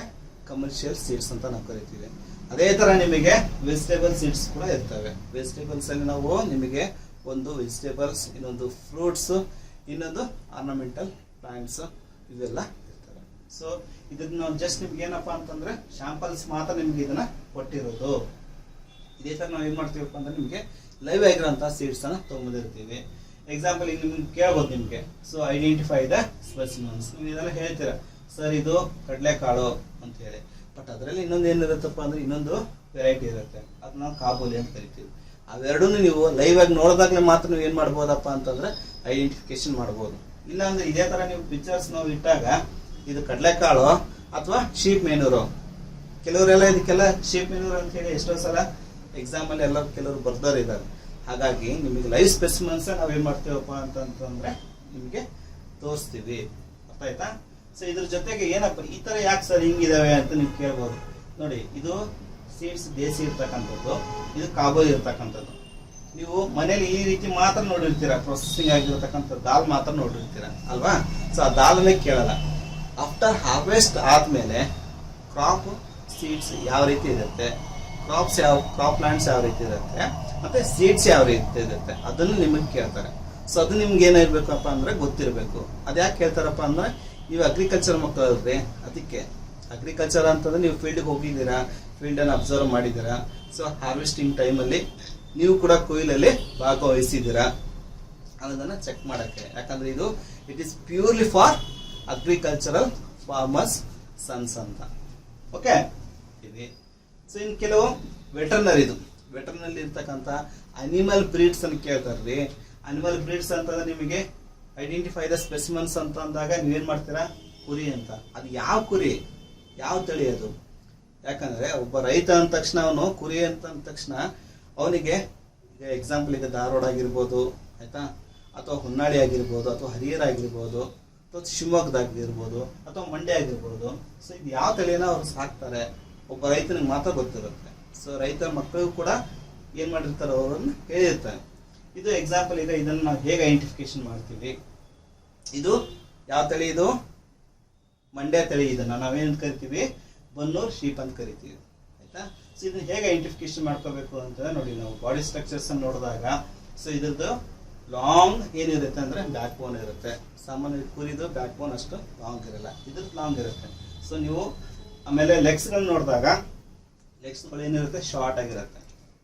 Speaker 1: ಕಮರ್ಷಿಯಲ್ ಸೀಡ್ಸ್ ಅಂತ ನಾವು ಕರಿತೀವಿ. ಅದೇ ಥರ ನಿಮಗೆ ವೆಜಿಟೇಬಲ್ ಸೀಡ್ಸ್ ಕೂಡ ಇರ್ತವೆ. ವೆಜಿಟೇಬಲ್ಸಲ್ಲಿ ನಾವು ನಿಮಗೆ ಒಂದು ವೆಜಿಟೇಬಲ್ಸ್, ಇನ್ನೊಂದು ಫ್ರೂಟ್ಸು, ಇನ್ನೊಂದು ಆರ್ನಮೆಂಟಲ್ ಪ್ಲಾಂಟ್ಸ್, ಇವೆಲ್ಲ ಇರ್ತವೆ. ಸೊ ಇದನ್ನ ನಾವು ಜಸ್ಟ್ ನಿಮ್ಗೆ ಏನಪ್ಪ ಅಂತಂದರೆ ಶಾಂಪಲ್ಸ್ ಮಾತ್ರ ನಿಮ್ಗೆ ಇದನ್ನು ಕೊಟ್ಟಿರೋದು. ಇದೇ ಥರ ನಾವು ಏನು ಮಾಡ್ತೀವಪ್ಪ ಅಂದರೆ ನಿಮಗೆ ಲೈವ್ ಆಗಿರೋಂಥ ಸೀಡ್ಸನ್ನು ತೊಗೊಂಡಿರ್ತೀವಿ. ಎಕ್ಸಾಂಪಲ್ ಈಗ ನಿಮ್ಗೆ ಕೇಳ್ಬೋದು ನಿಮಗೆ, ಸೊ ಐಡೆಂಟಿಫೈ ದ ಸ್ಪೆಸಿಮೆನ್ಸ್. ನೀವು ಇದೆಲ್ಲ ಹೇಳ್ತೀರಾ ಸರ್ ಇದು ಕಡಲೆಕಾಳು ಅಂತ ಹೇಳಿ, ಬಟ್ ಅದರಲ್ಲಿ ಇನ್ನೊಂದು ಏನಿರುತ್ತಪ್ಪ ಅಂದರೆ ಇನ್ನೊಂದು ವೆರೈಟಿ ಇರುತ್ತೆ, ಅದು ನಾವು ಕಾಬೋಲಿ ಅಂತ ಕರಿತೀವಿ. ಅವೆರಡೂ ನೀವು ಲೈವ್ ಆಗಿ ನೋಡಿದಾಗಲೇ ಮಾತ್ರ ನೀವು ಏನು ಮಾಡ್ಬೋದಪ್ಪ ಅಂತಂದರೆ ಐಡೆಂಟಿಫಿಕೇಶನ್ ಮಾಡ್ಬೋದು. ಇಲ್ಲಾಂದರೆ ಇದೇ ಥರ ನೀವು ಪಿಕ್ಚರ್ಸ್ ನಾವು ಇಟ್ಟಾಗ ಇದು ಕಡಲೆಕಾಳು ಅಥವಾ ಶೀಪ್ ಮೇನೂರು, ಕೆಲವರೆಲ್ಲ ಇದಕ್ಕೆಲ್ಲ ಶೀಪ್ ಮೇನೂರು ಅಂತ ಹೇಳಿ ಎಷ್ಟೋ ಸಲ ಎಕ್ಸಾಮಲ್ಲಿ ಎಲ್ಲ ಕೆಲವರು ಬರ್ದವ್ರು ಇದ್ದಾರೆ. ಹಾಗಾಗಿ ನಿಮಗೆ ಲೈವ್ ಸ್ಪೆಸಿಮೆನ್ಸ್ ನಾವೇನು ಮಾಡ್ತೀವಪ್ಪ ಅಂತಂದ್ರೆ ನಿಮಗೆ ತೋರಿಸ್ತೀವಿ. ಅರ್ಥ ಆಯ್ತಾ? ಸೊ ಇದ್ರ ಜೊತೆಗೆ ಏನಪ್ಪ ಈ ಥರ ಯಾಕೆ ಸರ್ ಹಿಂಗಿದಾವೆ ಅಂತ ನೀವು ಕೇಳ್ಬೋದು. ನೋಡಿ, ಇದು ಸೀಡ್ಸ್ ದೇಸಿ ಇರ್ತಕ್ಕಂಥದ್ದು, ಇದು ಕಾಬೋಲಿ ಇರ್ತಕ್ಕಂಥದ್ದು. ನೀವು ಮನೇಲಿ ಈ ರೀತಿ ಮಾತ್ರ ನೋಡಿರ್ತೀರಾ, ಪ್ರೊಸೆಸಿಂಗ್ ಆಗಿರ್ತಕ್ಕಂಥ ದಾಲ್ ಮಾತ್ರ ನೋಡಿರ್ತೀರ ಅಲ್ವಾ? ಸೊ ಆ ದಾಲನ್ನೇ ಕೇಳಲ್ಲ. ಆಫ್ಟರ್ ಹಾರ್ವೆಸ್ಟ್ ಆದಮೇಲೆ ಕ್ರಾಪ್ ಸೀಡ್ಸ್ ಯಾವ ರೀತಿ ಇರುತ್ತೆ, ಕ್ರಾಪ್ ಪ್ಲಾಂಟ್ಸ್ ಯಾವ ರೀತಿ ಇರುತ್ತೆ, ಮತ್ತೆ ಸೀಡ್ಸ್ ಯಾವ ರೀತಿ ಇರುತ್ತೆ, ಅದನ್ನು ನಿಮಗೆ ಕೇಳ್ತಾರೆ. ಸೊ ಅದು ನಿಮ್ಗೆ ಏನಿರ್ಬೇಕಪ್ಪ ಅಂದ್ರೆ ಗೊತ್ತಿರಬೇಕು. ಅದ್ಯಾಕೆ ಕೇಳ್ತಾರಪ್ಪ ಅಂದ್ರೆ ನೀವು ಅಗ್ರಿಕಲ್ಚರ್ ಮಕ್ಕಳಲ್ರಿ, ಅದಕ್ಕೆ ಅಗ್ರಿಕಲ್ಚರ್ ಅಂತಂದ್ರೆ ನೀವು ಫೀಲ್ಡ್ಗೆ ಹೋಗಿದ್ದೀರಾ, ಫೀಲ್ಡನ್ನು ಅಬ್ಸರ್ವ್ ಮಾಡಿದ್ದೀರಾ. ಸೊ ಹಾರ್ವೆಸ್ಟಿಂಗ್ ಟೈಮಲ್ಲಿ ನೀವು ಕೂಡ ಕೊಯ್ಲಲ್ಲಿ ಭಾಗವಹಿಸಿದ್ದೀರಾ ಅನ್ನೋದನ್ನು ಚೆಕ್ ಮಾಡೋಕ್ಕೆ. ಯಾಕಂದ್ರೆ ಇದು it is purely for agricultural farmers sons ಅಂತ. ಓಕೆ, ಇದೆ. ಸೊ ಇನ್ನು ಕೆಲವು ವೆಟರ್ನರಿ ಇರ್ತಕ್ಕಂಥ ಅನಿಮಲ್ ಬ್ರೀಡ್ಸ್ ಅನ್ನು ಕೇಳ್ತಾರ್ರಿ. ಅನಿಮಲ್ ಬ್ರೀಡ್ಸ್ ಅಂತಂದ್ರೆ ನಿಮಗೆ ಐಡೆಂಟಿಫೈ ದ ಸ್ಪೆಸಿಮೆನ್ಸ್ ಅಂತ ಅಂದಾಗ ನೀವೇನು ಮಾಡ್ತೀರಾ, ಕುರಿ ಅಂತ. ಅದು ಯಾವ ಕುರಿ, ಯಾವ ತಳಿ ಅದು? ಯಾಕಂದ್ರೆ ಒಬ್ಬ ರೈತ ಅಂದ ತಕ್ಷಣ ಅವನು ಕುರಿ ಅಂತ ಅಂದ ತಕ್ಷಣ ಅವನಿಗೆ ಈಗ ಎಕ್ಸಾಂಪಲ್ ಈಗ ಧಾರವಾಡ ಆಗಿರ್ಬೋದು, ಆಯ್ತಾ, ಅಥವಾ ಹೊನ್ನಾಳಿ ಆಗಿರ್ಬೋದು, ಅಥವಾ ಹರಿಹರ ಆಗಿರ್ಬೋದು, ಅಥವಾ ಶಿವಮೊಗ್ಗದಾಗಿರ್ಬೋದು, ಅಥವಾ ಮಂಡ್ಯ ಆಗಿರ್ಬೋದು. ಸೊ ಇದು ಯಾವ ತಳಿನ ಅವ್ರು ಸಾಕ್ತಾರೆ ಒಬ್ಬ ರೈತನಿಗೆ ಮಾತ್ರ ಗೊತ್ತಿರುತ್ತೆ. ಸೊ ರೈತರ ಮಕ್ಕಳಿಗೂ ಕೂಡ ಏನು ಮಾಡಿರ್ತಾರೆ, ಅವರನ್ನು ಹೇಳಿರ್ತಾರೆ. ಇದು ಎಕ್ಸಾಂಪಲ್. ಈಗ ಇದನ್ನು ನಾವು ಹೇಗೆ ಐಡೆಂಟಿಫಿಕೇಶನ್ ಮಾಡ್ತೀವಿ, ಇದು ಯಾವ ತಳಿ, ಇದು ಮಂಡ್ಯ ತಳಿ. ಇದನ್ನು ನಾವೇನು ಕರಿತೀವಿ, ಬನ್ನೂರು ಶೀಪ್ ಅಂತ ಕರಿತೀವಿ, ಆಯ್ತಾ. ಸೊ ಇದನ್ನ ಹೇಗೆ ಐಡೆಂಟಿಫಿಕೇಶನ್ ಮಾಡ್ಕೋಬೇಕು ಅಂತ ನೋಡಿ, ನಾವು ಬಾಡಿ ಸ್ಟ್ರಕ್ಚರ್ಸ್ ಅನ್ನು ನೋಡಿದಾಗ ಸೊ ಇದ್ರದ್ದು ಲಾಂಗ್ ಏನಿರುತ್ತೆ ಅಂದರೆ ಬ್ಯಾಕ್ ಬೋನ್ ಇರುತ್ತೆ. ಸಾಮಾನ್ಯ ಕುರಿದು ಬ್ಯಾಕ್ ಬೋನ್ ಅಷ್ಟು ಲಾಂಗ್ ಇರಲ್ಲ, ಇದ್ರದ್ದು ಲಾಂಗ್ ಇರುತ್ತೆ. ಸೊ ನೀವು ಆಮೇಲೆ ಲೆಗ್ಸ್ಗಳನ್ನ ನೋಡಿದಾಗ ಲೆಗ್ಸ್ಗಳು ಏನಿರುತ್ತೆ, ಶಾರ್ಟ್ ಆಗಿರುತ್ತೆ,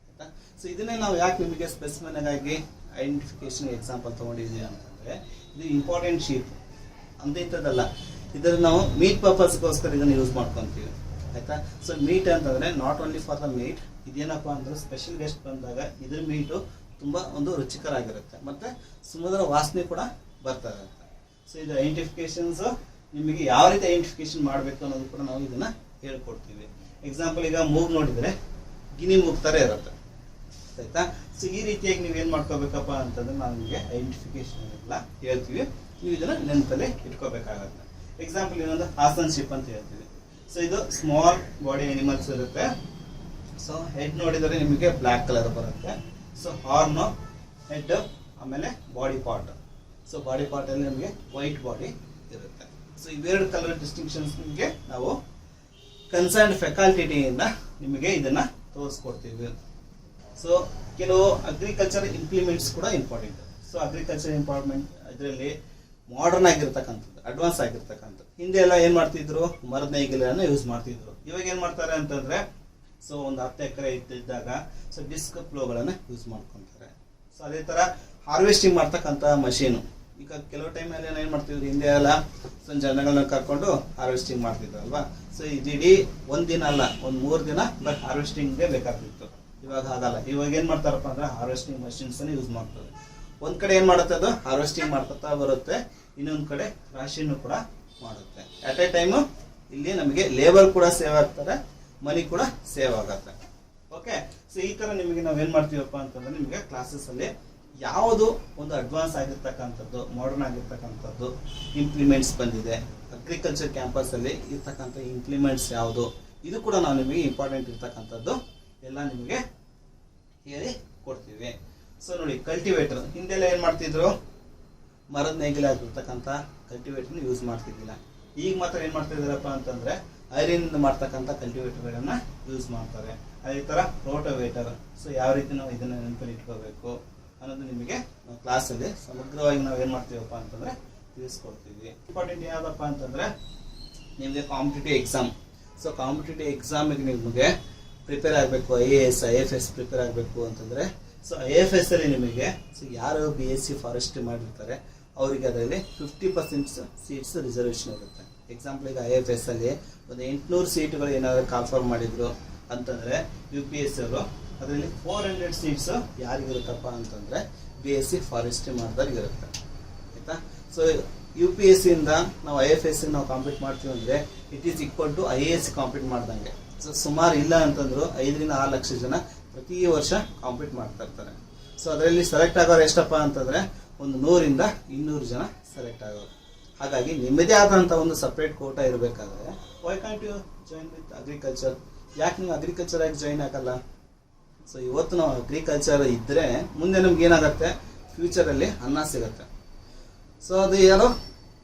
Speaker 1: ಆಯ್ತಾ. ಸೊ ಇದನ್ನೇ ನಾವು ಯಾಕೆ ನಿಮಗೆ ಸ್ಪೆಸಿಮೆನ್ ಆಗಿ ಐಡೆಂಟಿಫಿಕೇಶನ್ ಎಕ್ಸಾಂಪಲ್ ತೊಗೊಂಡಿದ್ದೀವಿ ಅಂತಂದರೆ, ಇದು ಇಂಪಾರ್ಟೆಂಟ್ ಶೀಪ್ ಅಂತ ಇಂಥದ್ದಲ್ಲ. ಇದನ್ನು ನಾವು ಮೀಟ್ ಪರ್ಪಸ್ಗೋಸ್ಕರ ಇದನ್ನು ಯೂಸ್ ಮಾಡ್ಕೊತೀವಿ, ಆಯಿತಾ. ಸೊ ಮೀಟ್ ಅಂತಂದರೆ not only for the meet, ಇದೇನಪ್ಪ ಅಂದ್ರೆ ಸ್ಪೆಷಲ್ ಗೆಸ್ಟ್ ಬಂದಾಗ ಇದ್ರ ಮೀಟು ತುಂಬ ಒಂದು ರುಚಿಕರ ಆಗಿರುತ್ತೆ, ಮತ್ತು ಸುಮಧುರ ವಾಸನೆ ಕೂಡ ಬರ್ತಾ ಇರುತ್ತೆ. ಸೊ ಇದು ಐಡೆಂಟಿಫಿಕೇಶನ್ಸ್ ನಿಮಗೆ ಯಾವ ರೀತಿ ಐಡೆಂಟಿಫಿಕೇಶನ್ ಮಾಡಬೇಕು ಅನ್ನೋದು ಕೂಡ ನಾವು ಇದನ್ನು ಹೇಳ್ಕೊಡ್ತೀವಿ. ಎಕ್ಸಾಂಪಲ್ ಈಗ ಮೂಗ್ ನೋಡಿದರೆ ಗಿನಿ ಮೂಗ್ ಥರ ಇರುತ್ತೆ, ಆಯಿತಾ. ಸೊ ಈ ರೀತಿಯಾಗಿ ನೀವೇನು ಮಾಡ್ಕೋಬೇಕಪ್ಪ ಅಂತಂದ್ರೆ ನಾವು ನಿಮಗೆ ಐಡೆಂಟಿಫಿಕೇಶನ್ ಎಲ್ಲ ಹೇಳ್ತೀವಿ, ನೀವು ಇದನ್ನು ನೆನಪಲ್ಲಿ ಇಟ್ಕೋಬೇಕಾಗತ್ತೆ. ಎಕ್ಸಾಂಪಲ್ ಇನ್ನೊಂದು ಹಾಸನ್ ಶಿಪ್ ಅಂತ ಹೇಳ್ತೀವಿ. ಸೊ ಇದು ಸ್ಮಾಲ್ ಬಾಡಿ ಅನಿಮಲ್ಸ್ ಇರುತ್ತೆ. ಸೊ ಹೆಡ್ ನೋಡಿದರೆ ನಿಮಗೆ ಬ್ಲ್ಯಾಕ್ ಕಲರ್ ಬರುತ್ತೆ. ಸೊ ಹಾರ್ನು, ಹೆಡ್, ಆಮೇಲೆ ಬಾಡಿ ಪಾರ್ಟ್. ಸೊ ಬಾಡಿ ಪಾರ್ಟಲ್ಲಿ ನಿಮಗೆ ವೈಟ್ ಬಾಡಿ ಇರುತ್ತೆ. ಸೊ ಇವೆರಡು ಕಲರ್ ಡಿಸ್ಟಿಂಕ್ಷನ್ಸ್ ನಿಮಗೆ ನಾವು ಕನ್ಸರ್ನ್ ಫ್ಯಾಕಲ್ಟಿಯಿಂದ ನಿಮಗೆ ಇದನ್ನು ತೋರಿಸ್ಕೊಡ್ತೀವಿ. ಸೊ ಕೆಲವು ಅಗ್ರಿಕಲ್ಚರ್ ಇಂಪ್ಲಿಮೆಂಟ್ಸ್ ಕೂಡ ಇಂಪಾರ್ಟೆಂಟ್. ಸೊ ಅಗ್ರಿಕಲ್ಚರ್ ಇಂಪಾರ್ಟ್ಮೆಂಟ್ ಇದರಲ್ಲಿ ಮಾಡರ್ನ್ ಆಗಿರ್ತಕ್ಕಂಥದ್ದು, ಅಡ್ವಾನ್ಸ್ ಆಗಿರ್ತಕ್ಕಂಥದ್ದು. ಹಿಂದೆ ಎಲ್ಲ ಏನ್ ಮಾಡ್ತಿದ್ರು, ಮರದ ನೇಗಿಲನ್ನ ಯೂಸ್ ಮಾಡ್ತಿದ್ರು. ಇವಾಗ ಏನ್ ಮಾಡ್ತಾರೆ ಅಂತಂದ್ರೆ, ಸೊ ಒಂದು 10 ಎಕರೆ ಇದ್ದಾಗ ಸೊ ಡಿಸ್ಕ್ ಪ್ಲೋಗಳನ್ನ ಯೂಸ್ ಮಾಡ್ಕೊಂತಾರೆ. ಸೊ ಅದೇ ತರ ಹಾರ್ವೆಸ್ಟಿಂಗ್ ಮಾಡ್ತಕ್ಕಂಥ ಮಷೀನು. ಈಗ ಕೆಲವು ಟೈಮಲ್ಲಿ ಏನ್ ಮಾಡ್ತಿದ್ರು, ಹಿಂದೆ ಎಲ್ಲ ಜನಗಳನ್ನ ಕರ್ಕೊಂಡು ಹಾರ್ವೆಸ್ಟಿಂಗ್ ಮಾಡ್ತಿದ್ರು ಅಲ್ವಾ. ಸೊ ಇಡೀ ಒಂದಿನ ಅಲ್ಲ, ಒಂದ್ 3 ದಿನ ಬಟ್ ಹಾರ್ವೆಸ್ಟಿಂಗ್ಗೆ ಬೇಕಾಗ್ತಿತ್ತು. ಇವಾಗ ಹಾಗಲ್ಲ. ಇವಾಗ ಏನ್ ಮಾಡ್ತಾರಪ್ಪ ಅಂದ್ರೆ ಹಾರ್ವೆಸ್ಟಿಂಗ್ ಮಷಿನ್ಸ್ ಅನ್ನು ಯೂಸ್ ಮಾಡ್ತಾರೆ. ಒಂದ್ ಕಡೆ ಏನ್ ಮಾಡುತ್ತೆ, ಅದು ಹಾರ್ವೆಸ್ಟಿಂಗ್ ಮಾಡ್ತಾ ಬರುತ್ತೆ, ಇನ್ನೊಂದ್ ಕಡೆ ರಾಶಿನೂ ಕೂಡ ಮಾಡುತ್ತೆ. ಅಟ್ ಎ ಟೈಮ್ ಇಲ್ಲಿ ನಮಗೆ ಲೇಬರ್ ಕೂಡ ಸೇವ್ ಆಗ್ತಾರೆ, ಮನಿ ಕೂಡ ಸೇವ್ ಆಗತ್ತೆ. ಓಕೆ, ಸೊ ಈ ತರ ನಿಮಗೆ ನಾವೇನ್ ಮಾಡ್ತೀವಪ್ಪ ಅಂತಂದ್ರೆ, ನಿಮಗೆ ಕ್ಲಾಸಸ್ ಅಲ್ಲಿ ಯಾವುದು ಒಂದು ಅಡ್ವಾನ್ಸ್ ಆಗಿರ್ತಕ್ಕಂಥದ್ದು, ಮಾಡರ್ನ್ ಆಗಿರ್ತಕ್ಕಂಥದ್ದು ಇಂಪ್ಲಿಮೆಂಟ್ಸ್ ಬಂದಿದೆ, ಅಗ್ರಿಕಲ್ಚರ್ ಕ್ಯಾಂಪಸ್ ಅಲ್ಲಿ ಇರ್ತಕ್ಕಂಥ ಇಂಪ್ಲಿಮೆಂಟ್ಸ್ ಯಾವುದು, ಇದು ಕೂಡ ನಾವು ನಿಮಗೆ ಇಂಪಾರ್ಟೆಂಟ್ ಇರ್ತಕ್ಕಂಥದ್ದು ಎಲ್ಲ ನಿಮಗೆ ಹೇಳಿ ಕೊಡ್ತೀವಿ. ಸೊ ನೋಡಿ, ಕಲ್ಟಿವೇಟರ್ ಹಿಂದೆಲ್ಲ ಏನ್ ಮಾಡ್ತಿದ್ರು, ಮರದ ನೇಗಿಲ ಆಗಿರ್ತಕ್ಕಂಥ ಕಲ್ಟಿವೇಟರ್ ಯೂಸ್ ಮಾಡ್ತಿದ್ದಿಲ್ಲ. ಈಗ ಮಾತ್ರ ಏನ್ ಮಾಡ್ತಾ ಇದಾರಪ್ಪ ಅಂತಂದ್ರೆ ಐರನ್ ಮಾಡ್ತಕ್ಕಂಥ ಕಲ್ಟಿವೇಟರ್ಗಳನ್ನ ಯೂಸ್ ಮಾಡ್ತಾರೆ. ಅದೇ ತರ ರೋಟೋವೇಟರ್. ಸೊ ಯಾವ ರೀತಿ ನಾವು ಇದನ್ನ ನೆನಪಲ್ಲಿ ಇಟ್ಕೋಬೇಕು ಅನ್ನೋದು ನಿಮಗೆ ಕ್ಲಾಸಲ್ಲಿ ಸಮಗ್ರವಾಗಿ ನಾವು ಏನ್ ಮಾಡ್ತೀವಪ್ಪ ಅಂತಂದ್ರೆ ತಿಳಿಸ್ಕೊಡ್ತೀವಿ. ಇಂಪಾರ್ಟೆಂಟ್ ಯಾವ್ದಪ್ಪ ಅಂತಂದ್ರೆ ನಿಮಗೆ ಕಾಂಪಿಟೇಟಿವ್ ಎಕ್ಸಾಮ್. ಸೊ ಕಾಂಪಿಟೇಟಿವ್ ಎಕ್ಸಾಮಿಗೆ ನಿಮಗೆ ಪ್ರಿಪೇರ್ ಆಗಬೇಕು, IAS IFS ಪ್ರಿಪೇರ್ ಆಗಬೇಕು ಅಂತಂದ್ರೆ, ಸೊ IFS ಅಲ್ಲಿ ನಿಮಗೆ ಸೊ ಯಾರು BSc ಫಾರೆಸ್ಟ್ರಿ ಮಾಡಿರ್ತಾರೆ ಅವರಿಗೆ ಅದರಲ್ಲಿ 50% ಸೀಟ್ಸ್ ರಿಸರ್ವೇಶನ್ ಇರುತ್ತೆ. ಎಕ್ಸಾಂಪಲ್ ಈಗ IFS ಅಲ್ಲಿ ಒಂದು 800 ಸೀಟ್ಗಳು ಏನಾದ್ರು ಕಾನ್ಫರ್ಮ್ ಮಾಡಿದ್ರು ಅಂತಂದ್ರೆ UPSC ಅವರು ಅದರಲ್ಲಿ 400 ಸೀಟ್ಸ್ ಯಾರಿಗಿರುತ್ತಪ್ಪ ಅಂತಂದ್ರೆ BSc ಫಾರೆಸ್ಟ್ರಿ ಮಾಡಿದವ್ರಿಗಿರುತ್ತೆ. ಆಯ್ತಾ. ಸೊ UPSC ಇಂದ ನಾವು IFS ನಾವು ಕಾಂಪೀಟ್ ಮಾಡ್ತೀವಿ ಅಂದ್ರೆ it is equal to IAS compete ಮಾಡ್ದಂಗೆ. ಸೊ ಸುಮಾರು ಇಲ್ಲ ಅಂತಂದ್ರು 5 ರಿಂದ 6 ಲಕ್ಷ ಜನ ಪ್ರತಿ ವರ್ಷ ಕಾಂಪೀಟ್ ಮಾಡ್ತಾ ಇರ್ತಾರೆ. ಸೊ ಅದರಲ್ಲಿ ಸೆಲೆಕ್ಟ್ ಆಗೋರು ಎಷ್ಟಪ್ಪ ಅಂತಂದ್ರೆ ಒಂದು 100 ರಿಂದ 200 ಜನ ಸೆಲೆಕ್ಟ್ ಆಗೋರು. ಹಾಗಾಗಿ ನಿಮ್ಮದೇ ಆದಂತ ಒಂದು ಸಪ್ರೇಟ್ ಕೋಟಾ ಇರಬೇಕಾದ್ರೆ why can't you join with agriculture? ಯಾಕೆ ನೀವು ಅಗ್ರಿಕಲ್ಚರ್ ಆಗಿ ಜಾಯಿನ್ ಆಗಲ್ಲ? ಸೊ ಇವತ್ತು ನಾವು ಅಗ್ರಿಕಲ್ಚರ್ ಇದ್ರೆ ಮುಂದೆ ನಮ್ಗೆ ಏನಾಗುತ್ತೆ, ಫ್ಯೂಚರ್ ಅಲ್ಲಿ ಅನ್ನ ಸಿಗುತ್ತೆ. ಸೊ ಅದು ಯಾರು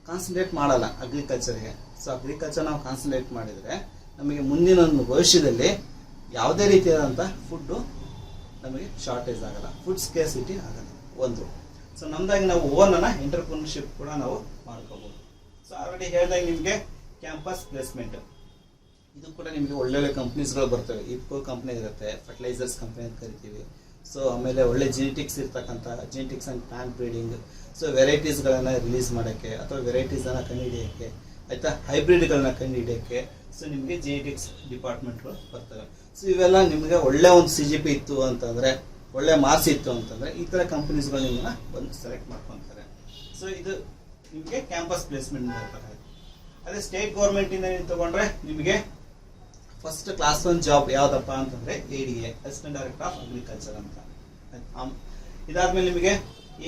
Speaker 1: ಕಾನ್ಸಂಟ್ರೇಟ್ ಮಾಡಲ್ಲ ಅಗ್ರಿಕಲ್ಚರ್ಗೆ. ಸೊ ಅಗ್ರಿಕಲ್ಚರ್ ನಾವು ಕಾನ್ಸಂಟ್ರೇಟ್ ಮಾಡಿದ್ರೆ ನಮಗೆ ಮುಂದಿನ ಒಂದು ಭವಿಷ್ಯದಲ್ಲಿ ಯಾವುದೇ ರೀತಿಯಾದಂಥ ಫುಡ್ಡು ನಮಗೆ ಶಾರ್ಟೇಜ್ ಆಗಲ್ಲ, ಫುಡ್ ಸ್ಕೇರ್ಸಿಟಿ ಆಗಲ್ಲ ಒಂದು. ಸೊ ನಮ್ದಾಗಿ ನಾವು ಓನ್ ಎಂಟರ್ಪ್ರಿನರ್ಶಿಪ್ ಕೂಡ ನಾವು ಮಾಡ್ಕೋಬಹುದು. ಸೊ ಆಲ್ರೆಡಿ ಹೇಳಿದಾಗ ನಿಮಗೆ ಕ್ಯಾಂಪಸ್ ಪ್ಲೇಸ್ಮೆಂಟ್, ಇದು ಕೂಡ ನಿಮಗೆ ಒಳ್ಳೊಳ್ಳೆ ಕಂಪ್ನೀಸ್ಗಳು ಬರ್ತವೆ. ಇಫ್ಕೋ ಕಂಪ್ನಿ ಇರುತ್ತೆ, ಫರ್ಟಿಲೈಸರ್ಸ್ ಕಂಪ್ನಿ ಅಂತ ಕರಿತೀವಿ. ಸೊ ಆಮೇಲೆ ಒಳ್ಳೆ ಜೆನೆಟಿಕ್ಸ್ ಇರ್ತಕ್ಕಂಥ genetics and plant breeding, so ವೆರೈಟೀಸ್ಗಳನ್ನು ರಿಲೀಸ್ ಮಾಡೋಕ್ಕೆ ಅಥವಾ ವೆರೈಟೀಸನ್ನು ಕಂಡುಹಿಡಿಯೋಕ್ಕೆ, ಆಯ್ತಾ, ಹೈಬ್ರಿಡ್ಗಳನ್ನ ಕಂಡುಹಿಡಿಯೋಕ್ಕೆ ಸೊ ನಿಮಗೆ ಜೆನೆಟಿಕ್ಸ್ ಡಿಪಾರ್ಟ್ಮೆಂಟ್ಗಳು ಬರ್ತವೆ. ಸೊ ಇವೆಲ್ಲ ನಿಮಗೆ ಒಳ್ಳೆ ಒಂದು CGP ಇತ್ತು ಅಂತಂದರೆ, ಒಳ್ಳೆ ಮಾರ್ಕ್ಸ್ ಇತ್ತು ಅಂತಂದರೆ ಈ ಥರ ಕಂಪನೀಸ್ಗಳು ನಿಮ್ಮನ್ನ ಬಂದು ಸೆಲೆಕ್ಟ್ ಮಾಡ್ಕೊತಾರೆ. ಸೊ ಇದು ನಿಮಗೆ ಕ್ಯಾಂಪಸ್ ಪ್ಲೇಸ್ಮೆಂಟ್ ಬರ್ತಾರೆ. ಅದೇ ಸ್ಟೇಟ್ ಗೌರ್ಮೆಂಟಿಂದ ನೀವು ತಗೊಂಡ್ರೆ ನಿಮಗೆ ಫಸ್ಟ್ ಕ್ಲಾಸ್ 1 ಜಾಬ್ ಯಾವುದಪ್ಪ ಅಂತಂದ್ರೆ ADA, assistant director of agriculture ಅಂತ. ಇದಾದ್ಮೇಲೆ ನಿಮಗೆ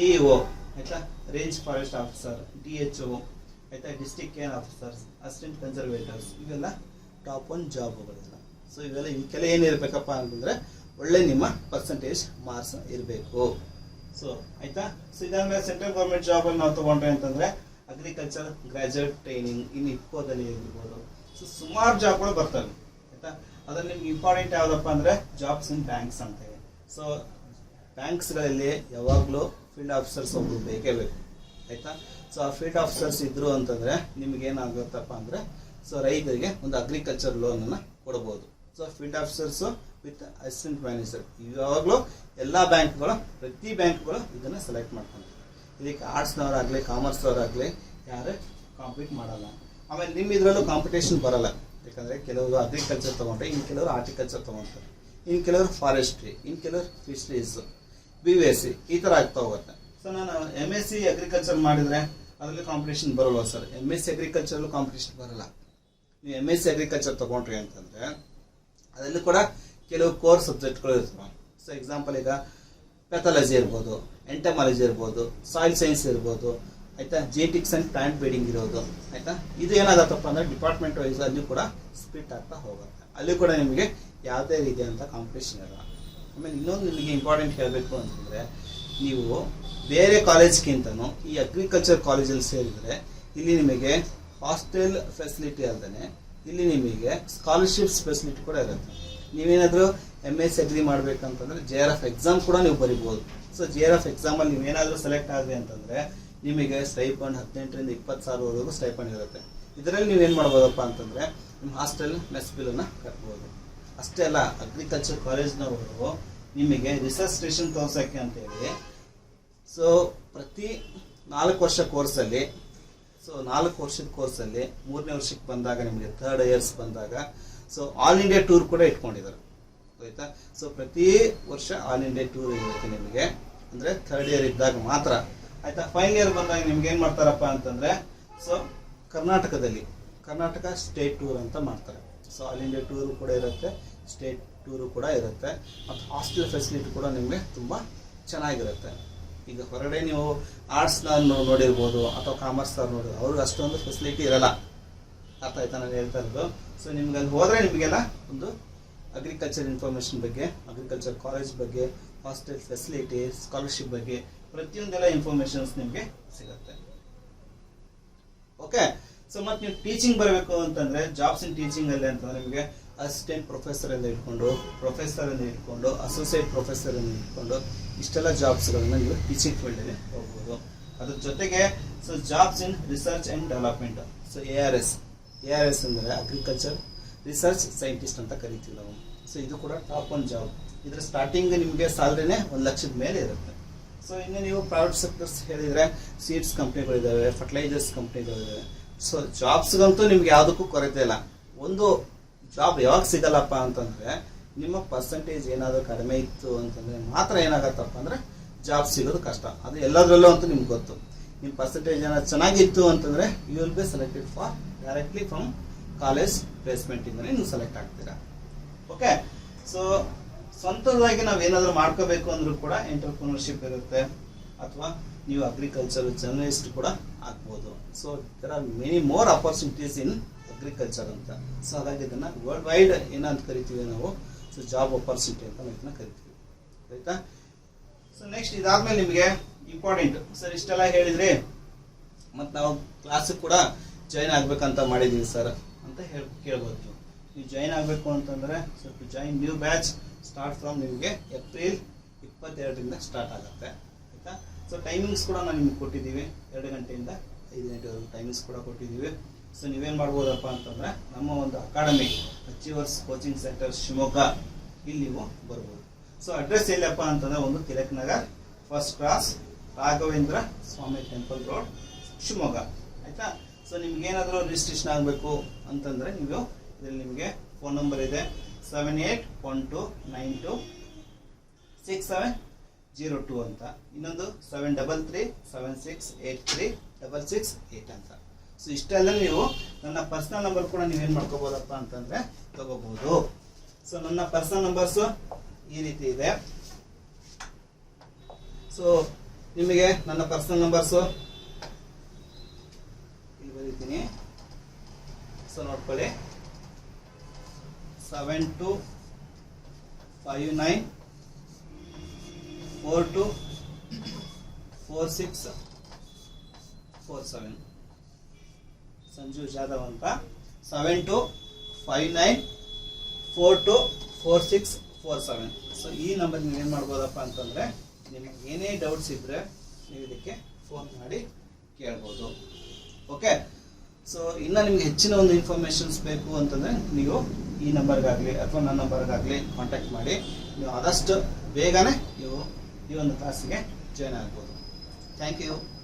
Speaker 1: AEO, ಆಯ್ತಾ, ರೇಂಜ್ ಫಾರೆಸ್ಟ್ ಆಫೀಸರ್, DHO, ಆಯ್ತಾ, ಡಿಸ್ಟ್ರಿಕ್ಟ್ ಕೇರ್ ಆಫೀಸರ್ಸ್, ಅಸಿಸ್ಟೆಂಟ್ ಕನ್ಸರ್ವೇಟರ್ಸ್, ಇವೆಲ್ಲ ಟಾಪ್ 1 ಜಾಬ್ಗಳೆಲ್ಲ. ಸೊ ಇವೆಲ್ಲ ಇವಕ್ಕೆಲ್ಲ ಏನಿರಬೇಕಪ್ಪ ಅಂತಂದ್ರೆ ಒಳ್ಳೆ ನಿಮ್ಮ ಪರ್ಸೆಂಟೇಜ್ ಮಾರ್ಕ್ಸ್ ಇರಬೇಕು. ಸೊ ಆಯ್ತಾ. ಸೊ ಇದಾದ್ಮೇಲೆ ಸೆಂಟ್ರಲ್ ಗೌರ್ಮೆಂಟ್ ಜಾಬ್ ಅಲ್ಲಿ ನಾವು ತಗೊಂಡ್ರೆ ಅಂತಂದ್ರೆ ಅಗ್ರಿಕಲ್ಚರ್ ಗ್ರಾಜುಯೇಟ್ ಟ್ರೈನಿಂಗ್, ಇನ್ನು ಇಫ್ಕೋದಲ್ಲಿ ಇರ್ಬೋದು. ಸೊ ಸುಮಾರು ಜಾಬ್ಗಳು ಬರ್ತವೆ. ಆಯ್ತಾ. ಅದ್ರಲ್ಲಿ ನಿಮ್ಗೆ ಇಂಪಾರ್ಟೆಂಟ್ ಯಾವ್ದಪ್ಪ ಅಂದ್ರೆ ಜಾಬ್ಸ್ ಇನ್ ಬ್ಯಾಂಕ್ಸ್ ಅಂತ ಹೇಳಿ. ಸೊ ಬ್ಯಾಂಕ್ಸ್ಗಳಲ್ಲಿ ಯಾವಾಗಲೂ ಫೀಲ್ಡ್ ಆಫೀಸರ್ಸ್ ಒಬ್ರು ಬೇಕೇ ಬೇಕು. ಆಯ್ತಾ. ಸೊ ಆ ಫೀಲ್ಡ್ ಆಫೀಸರ್ಸ್ ಇದ್ರು ಅಂತಂದ್ರೆ ನಿಮ್ಗೆ ಏನಾಗುತ್ತಪ್ಪ ಅಂದ್ರೆ ಸೊ ರೈತರಿಗೆ ಒಂದು ಅಗ್ರಿಕಲ್ಚರ್ ಲೋನ್ ಅನ್ನ ಕೊಡಬಹುದು. So field officers with assistant manager, ಯಾವಾಗಲೂ ಎಲ್ಲ ಬ್ಯಾಂಕ್ಗಳು, ಪ್ರತಿ ಬ್ಯಾಂಕ್ಗಳು ಇದನ್ನ ಸೆಲೆಕ್ಟ್ ಮಾಡ್ಕೊಂತಾರೆ. ಇದಕ್ಕೆ ಆರ್ಟ್ಸ್ನವರಾಗಲಿ ಕಾಮರ್ಸ್ನವರಾಗಲಿ ಯಾರು ಕಾಂಪೀಟ್ ಮಾಡಲ್ಲ. ಆಮೇಲೆ ನಿಮ್ಮ ಇದರಲ್ಲೂ ಕಾಂಪಿಟೇಷನ್ ಬರಲ್ಲ. ಯಾಕಂದರೆ ಕೆಲವರು ಅಗ್ರಿಕಲ್ಚರ್ ತೊಗೊಂಡ್ರೆ ಇನ್ನು ಕೆಲವರು ಆರ್ಟಿಕಲ್ಚರ್ ತೊಗೊಳ್ತಾರೆ, ಇನ್ನು ಕೆಲವರು ಫಾರೆಸ್ಟ್ರಿ, ಇನ್ನು ಕೆಲವರು ಫಿಶರೀಸ್, BSc ಈ ಥರ ಆಗ್ತಾ ಹೋಗುತ್ತೆ. ಸೊ ನಾನು MSc ಅಗ್ರಿಕಲ್ಚರ್ ಮಾಡಿದರೆ ಅದರಲ್ಲಿ ಕಾಂಪಿಟೇಷನ್ ಬರಲ್ವ ಸರ್? MSc ಅಗ್ರಿಕಲ್ಚರಲ್ಲೂ ಕಾಂಪಿಟೇಷನ್ ಬರಲ್ಲ. ನೀವು MSc ಅಗ್ರಿಕಲ್ಚರ್ ತೊಗೊಂಡ್ರಿ ಅಂತಂದರೆ ಅದರಲ್ಲಿ ಕೂಡ ಕೆಲವು ಕೋರ್ ಸಬ್ಜೆಕ್ಟ್ಗಳು ಇರ್ತವೆ. ಸೊ ಎಕ್ಸಾಂಪಲ್ ಈಗ ಪ್ಯಾಥಾಲಜಿ ಇರ್ಬೋದು, ಎಂಟಮಾಲಜಿ ಇರ್ಬೋದು, ಸಾಯಿಲ್ ಸೈನ್ಸ್ ಇರ್ಬೋದು, ಆಯ್ತಾ, ಜೆನೆಟಿಕ್ಸ್ ಅಂಡ್ ಪ್ಲಾಂಟ್ ಬ್ರೀಡಿಂಗ್ ಇರೋದು. ಆಯ್ತಾ. ಇದು ಏನಾಗತ್ತಪ್ಪ ಅಂದ್ರೆ ಡಿಪಾರ್ಟ್ಮೆಂಟ್ ವೈಸ್ ಅಲ್ಲಿ ಕೂಡ ಸ್ಪ್ಲಿಟ್ ಆಗ್ತಾ ಹೋಗುತ್ತೆ. ಅಲ್ಲಿ ಕೂಡ ನಿಮಗೆ ಯಾವುದೇ ರೀತಿಯಾದಂಥ ಕಾಂಪಿಟೇಷನ್ ಇರಲ್ಲ. ಆಮೇಲೆ ಇನ್ನೊಂದು ನಿಮಗೆ ಇಂಪಾರ್ಟೆಂಟ್ ಹೇಳಬೇಕು ಅಂತಂದರೆ, ನೀವು ಬೇರೆ ಕಾಲೇಜ್ಗಿಂತನೂ ಈ ಅಗ್ರಿಕಲ್ಚರ್ ಕಾಲೇಜಲ್ಲಿ ಸೇರಿದರೆ ಇಲ್ಲಿ ನಿಮಗೆ ಹಾಸ್ಟೆಲ್ ಫೆಸಿಲಿಟಿ ಅಲ್ಲದೆ ಇಲ್ಲಿ ನಿಮಗೆ ಸ್ಕಾಲರ್ಶಿಪ್ಸ್ ಫೆಸಿಲಿಟಿ ಕೂಡ ಇರುತ್ತೆ. ನೀವೇನಾದರೂ MSc ಅಗ್ರಿ ಮಾಡಬೇಕಂತಂದ್ರೆ JRF ಎಕ್ಸಾಮ್ ಕೂಡ ನೀವು ಬರಿಬೋದು. ಸೊ JRF ಎಕ್ಸಾಮಲ್ಲಿ ನೀವೇನಾದರೂ ಸೆಲೆಕ್ಟ್ ಆಗಿದೆ ಅಂತಂದರೆ ನಿಮಗೆ ಸ್ಟೈಪಂಡ್ 18ರಿಂದ 20 ಸಾವಿರವರೆಗೂ ಸ್ಟೈಪಂಡ್ ಇರುತ್ತೆ. ಇದರಲ್ಲಿ ನೀವೇನು ಮಾಡ್ಬೋದಪ್ಪ ಅಂತಂದರೆ ನಿಮ್ಮ ಹಾಸ್ಟೆಲ್ ಮೆಸ್ ಬಿಲ್ಲನ್ನು ಕಟ್ಬೋದು. ಅಷ್ಟೇ ಅಲ್ಲ, ಅಗ್ರಿಕಲ್ಚರ್ ಕಾಲೇಜ್ನವರು ನಿಮಗೆ ರಿಸರ್ಚ್ ಸ್ಟೇಷನ್ ತೋರ್ಸೋಕ್ಕೆ ಅಂತೇಳಿ ಸೊ ಪ್ರತಿ 4 ವರ್ಷ ಕೋರ್ಸಲ್ಲಿ, ಸೊ 4 ವರ್ಷದ ಕೋರ್ಸಲ್ಲಿ 3ನೇ ವರ್ಷಕ್ಕೆ ಬಂದಾಗ ನಿಮಗೆ 3rd ಇಯರ್ಸ್ ಬಂದಾಗ ಸೊ ಆಲ್ ಇಂಡಿಯಾ ಟೂರ್ ಕೂಡ ಇಟ್ಕೊಂಡಿದ್ದಾರೆ, ಆಯಿತಾ. ಸೊ ಪ್ರತಿ ವರ್ಷ ಆಲ್ ಇಂಡಿಯಾ ಟೂರ್ ಇರುತ್ತೆ ನಿಮಗೆ, ಅಂದರೆ 3rd ಇಯರ್ ಇದ್ದಾಗ ಮಾತ್ರ, ಆಯಿತಾ. ಫೈನಲ್ ಇಯರ್ ಬಂದಾಗ ನಿಮ್ಗೆ ಏನು ಮಾಡ್ತಾರಪ್ಪ ಅಂತಂದರೆ ಸೊ ಕರ್ನಾಟಕ ಸ್ಟೇಟ್ ಟೂರ್ ಅಂತ ಮಾಡ್ತಾರೆ. ಸೊ ಆಲ್ ಇಂಡಿಯಾ ಟೂರು ಕೂಡ ಇರುತ್ತೆ, ಸ್ಟೇಟ್ ಟೂರು ಕೂಡ ಇರುತ್ತೆ, ಮತ್ತು ಹಾಸ್ಟೆಲ್ ಫೆಸಿಲಿಟಿ ಕೂಡ ನಿಮಗೆ ತುಂಬ ಚೆನ್ನಾಗಿರುತ್ತೆ. ಈಗ ಹೊರಗಡೆ ನೀವು ಆರ್ಟ್ಸ್ನ ನೋಡಿರ್ಬೋದು ಅಥವಾ ಕಾಮರ್ಸ್ನವ್ರು ನೋಡಿರ್ಬೋದು, ಅವ್ರಿಗೆ ಅಷ್ಟೊಂದು ಫೆಸಿಲಿಟಿ ಇರಲ್ಲ, ಅರ್ಥ ಆಯ್ತಾ ನಾನು ಹೇಳ್ತಾ ಇರೋದು. ಸೊ ನಿಮ್ಗೆ ಅಲ್ಲಿ ಹೋದರೆ ನಿಮಗೆಲ್ಲ ಒಂದು ಅಗ್ರಿಕಲ್ಚರ್ ಇನ್ಫಾರ್ಮೇಷನ್ ಬಗ್ಗೆ, ಅಗ್ರಿಕಲ್ಚರ್ ಕಾಲೇಜ್ ಬಗ್ಗೆ, ಹಾಸ್ಟೆಲ್ ಫೆಸಿಲಿಟಿ, ಸ್ಕಾಲರ್ಶಿಪ್ ಬಗ್ಗೆ ಪ್ರತಿಯೊಂದೆಲ್ಲ ಇನ್ಫಾರ್ಮೇಷನ್ಸ್ ನಿಮಗೆ ಸಿಗುತ್ತೆ. ಓಕೆ. ಸೊ ಮತ್ತು ನೀವು ಟೀಚಿಂಗ್ ಬರಬೇಕು ಅಂತಂದರೆ ಜಾಬ್ಸ್ ಇನ್ ಟೀಚಿಂಗ್ ಅಲ್ಲಿ ಅಂತಂದರೆ ನಿಮಗೆ ಅಸಿಸ್ಟೆಂಟ್ ಪ್ರೊಫೆಸರ್ ಎಂದು ಇಟ್ಕೊಂಡು ಅಸೋಸಿಯೇಟ್ ಪ್ರೊಫೆಸರ್ ಎಂದು ಇಟ್ಕೊಂಡು ಇಷ್ಟೆಲ್ಲ ಜಾಬ್ಸ್ಗಳನ್ನು ನೀವು ಟೀಚಿಂಗ್ ಫೀಲ್ಡಲ್ಲಿ ಹೋಗ್ಬೋದು. ಅದ್ರ ಜೊತೆಗೆ so jobs in research and development, so ARS ಅಂದರೆ ಅಗ್ರಿಕಲ್ಚರ್ ರಿಸರ್ಚ್ ಸೈಂಟಿಸ್ಟ್ ಅಂತ ಕರಿತೀವಿ ನಾವು. ಸೊ ಇದು ಕೂಡ ಟಾಪ್ 1 ಜಾಬ್. ಇದರ ಸ್ಟಾರ್ಟಿಂಗ್ ನಿಮಗೆ ಸ್ಯಾಲ್ರಿನೇ 1 ಲಕ್ಷದ ಮೇಲೆ ಇರುತ್ತೆ. ಸೊ ಇನ್ನು ನೀವು ಪ್ರೈವೇಟ್ ಸೆಕ್ಟರ್ಸ್ ಹೇಳಿದರೆ ಸೀಡ್ಸ್ ಕಂಪ್ನಿಗಳಿದ್ದಾವೆ, ಫರ್ಟಿಲೈಸರ್ಸ್ ಕಂಪ್ನಿಗಳಿದ್ದಾವೆ. ಸೊ ಜಾಬ್ಸ್ಗಂತೂ ನಿಮ್ಗೆ ಯಾವುದಕ್ಕೂ ಕೊರತೆ ಇಲ್ಲ. ಒಂದು ಜಾಬ್ ಯಾವಾಗ ಸಿಗಲ್ಲಪ್ಪ ಅಂತಂದರೆ ನಿಮ್ಮ ಪರ್ಸೆಂಟೇಜ್ ಏನಾದರೂ ಕಡಿಮೆ ಇತ್ತು ಅಂತಂದರೆ ಮಾತ್ರ ಏನಾಗತ್ತಪ್ಪ ಅಂದರೆ ಜಾಬ್ ಸಿಗೋದು ಕಷ್ಟ. ಅದು ಎಲ್ಲದರಲ್ಲೂ ಅಂತೂ ನಿಮ್ಗೆ ಗೊತ್ತು. ನಿಮ್ಮ ಪರ್ಸೆಂಟೇಜ್ ಏನಾದ್ರು ಚೆನ್ನಾಗಿತ್ತು ಅಂತಂದರೆ you will be selected for directly from college ಪ್ಲೇಸ್ಮೆಂಟಿಂದಲೇ ನೀವು ಸೆಲೆಕ್ಟ್ ಆಗ್ತೀರಾ. ಓಕೆ. ಸೊ ಸ್ವಂತದಾಗಿ ನಾವು ಏನಾದರೂ ಮಾಡ್ಕೋಬೇಕು ಅಂದರೂ ಕೂಡ ಎಂಟರ್ಪ್ರಿನರ್ಶಿಪ್ ಇರುತ್ತೆ, ಅಥವಾ ನೀವು ಅಗ್ರಿಕಲ್ಚರ್ ಜರ್ನಲಿಸ್ಟ್ ಕೂಡ ಆಗ್ಬೋದು. So there are many more opportunities in agriculture ಅಂತ. ಸೊ ಹಾಗಾಗಿ ಇದನ್ನು ವರ್ಲ್ಡ್ ವೈಡ್ ಏನಂತ ಕರಿತೀವಿ ನಾವು, ಸೊ ಜಾಬ್ ಅಪರ್ಚುನಿಟಿ ಅಂತ ನಾವು ಇದನ್ನ ಕರಿತೀವಿ, ಆಯಿತಾ. ಸೊ ನೆಕ್ಸ್ಟ್ ಇದಾದ್ಮೇಲೆ ನಿಮಗೆ ಇಂಪಾರ್ಟೆಂಟ್, ಸರ್ ಇಷ್ಟೆಲ್ಲ ಹೇಳಿದ್ರಿ ಮತ್ತು ನಾವು ಕ್ಲಾಸಿಗೆ ಕೂಡ ಜಾಯ್ನ್ ಆಗಬೇಕಂತ ಮಾಡಿದ್ದೀವಿ ಸರ್ ಅಂತ ಕೇಳ್ಬೋದು. ನೀವು ಜಾಯ್ನ್ ಆಗಬೇಕು ಅಂತಂದರೆ so to join new batch start from ನಿಮಗೆ ಏಪ್ರಿಲ್ 22ರಿಂದ ಸ್ಟಾರ್ಟ್ ಆಗುತ್ತೆ, ಆಯಿತಾ. ಸೊ ಟೈಮಿಂಗ್ಸ್ ಕೂಡ ನಾವು ನಿಮ್ಗೆ ಕೊಟ್ಟಿದ್ದೀವಿ, 2 ಗಂಟೆಯಿಂದ 5 ಗಂಟೆವರೆಗೂ ಟೈಮಿಂಗ್ಸ್ ಕೂಡ ಕೊಟ್ಟಿದ್ದೀವಿ. ಸೊ ನೀವೇನು ಮಾಡ್ಬೋದಪ್ಪ ಅಂತಂದರೆ ನಮ್ಮ ಒಂದು academy achievers coaching centre Shivamogga, ಇಲ್ಲಿ ನೀವು ಬರ್ಬೋದು. ಸೊ ಅಡ್ರೆಸ್ ಎಲ್ಲಪ್ಪ ಅಂತಂದರೆ ಒಂದು ತಿಲಕ್ ನಗರ್, ಫಸ್ಟ್ ಕ್ರಾಸ್, ರಾಘವೇಂದ್ರ ಸ್ವಾಮಿ ಟೆಂಪಲ್ ರೋಡ್, ಶಿವಮೊಗ್ಗ, ಆಯಿತಾ. ಸೊ ನಿಮ್ಗೇನಾದರೂ ರಿಜಿಸ್ಟ್ರೇಷನ್ ಆಗಬೇಕು ಅಂತಂದರೆ ನೀವು ಇದರಲ್ಲಿ ನಿಮಗೆ ಫೋನ್ ನಂಬರ್ ಇದೆ 7812926702 ಅಂತ, ಇನ್ನೊಂದು 7337683668 ಅಂತ. ಸೊ ಇಷ್ಟೆಲ್ಲ ನೀವು ನನ್ನ ಪರ್ಸನಲ್ ನಂಬರ್ ಕೂಡ ನೀವೇನು ಮಾಡ್ಕೋಬೋದಪ್ಪ ಅಂತಂದರೆ ತಗೋಬೋದು. ಸೊ ನನ್ನ ಪರ್ಸನಲ್ ನಂಬರ್ಸು ಈ ರೀತಿ ಇದೆ. ಸೊ ನಿಮಗೆ ನನ್ನ ಪರ್ಸನಲ್ ನಂಬರ್ಸು ಇಲ್ಲಿ ಬರೀತೀನಿ, ಸೊ ನೋಡ್ಕೊಳ್ಳಿ. 7259424647 ಸಂಜು ಜಾಧವ್ ಅಂತ. 7259424647. ಸೊ ಈ ನಂಬರ್ ನೀವು ಏನು ಮಾಡ್ಬೋದಪ್ಪ ಅಂತಂದರೆ ನಿಮಗೆ ಏನೇ ಡೌಟ್ಸ್ ಇದ್ದರೆ ನೀವು ಇದಕ್ಕೆ ಫೋನ್ ಮಾಡಿ ಕೇಳ್ಬೋದು. ಓಕೆ. ಸೊ ಇನ್ನು ನಿಮ್ಗೆ ಹೆಚ್ಚಿನ ಒಂದು ಇನ್ಫಾರ್ಮೇಷನ್ಸ್ ಬೇಕು ಅಂತಂದರೆ ನೀವು ಈ ನಂಬರ್ಗಾಗಲಿ ಅಥವಾ ನನ್ನ ನಂಬರ್ಗಾಗಲಿ ಕಾಂಟ್ಯಾಕ್ಟ್ ಮಾಡಿ ನೀವು ಆದಷ್ಟು ಬೇಗನೆ ನೀವು ಈ ಒಂದು ಕ್ಲಾಸಿಗೆ ಜಾಯ್ನ್ ಆಗ್ಬೋದು. Thank you.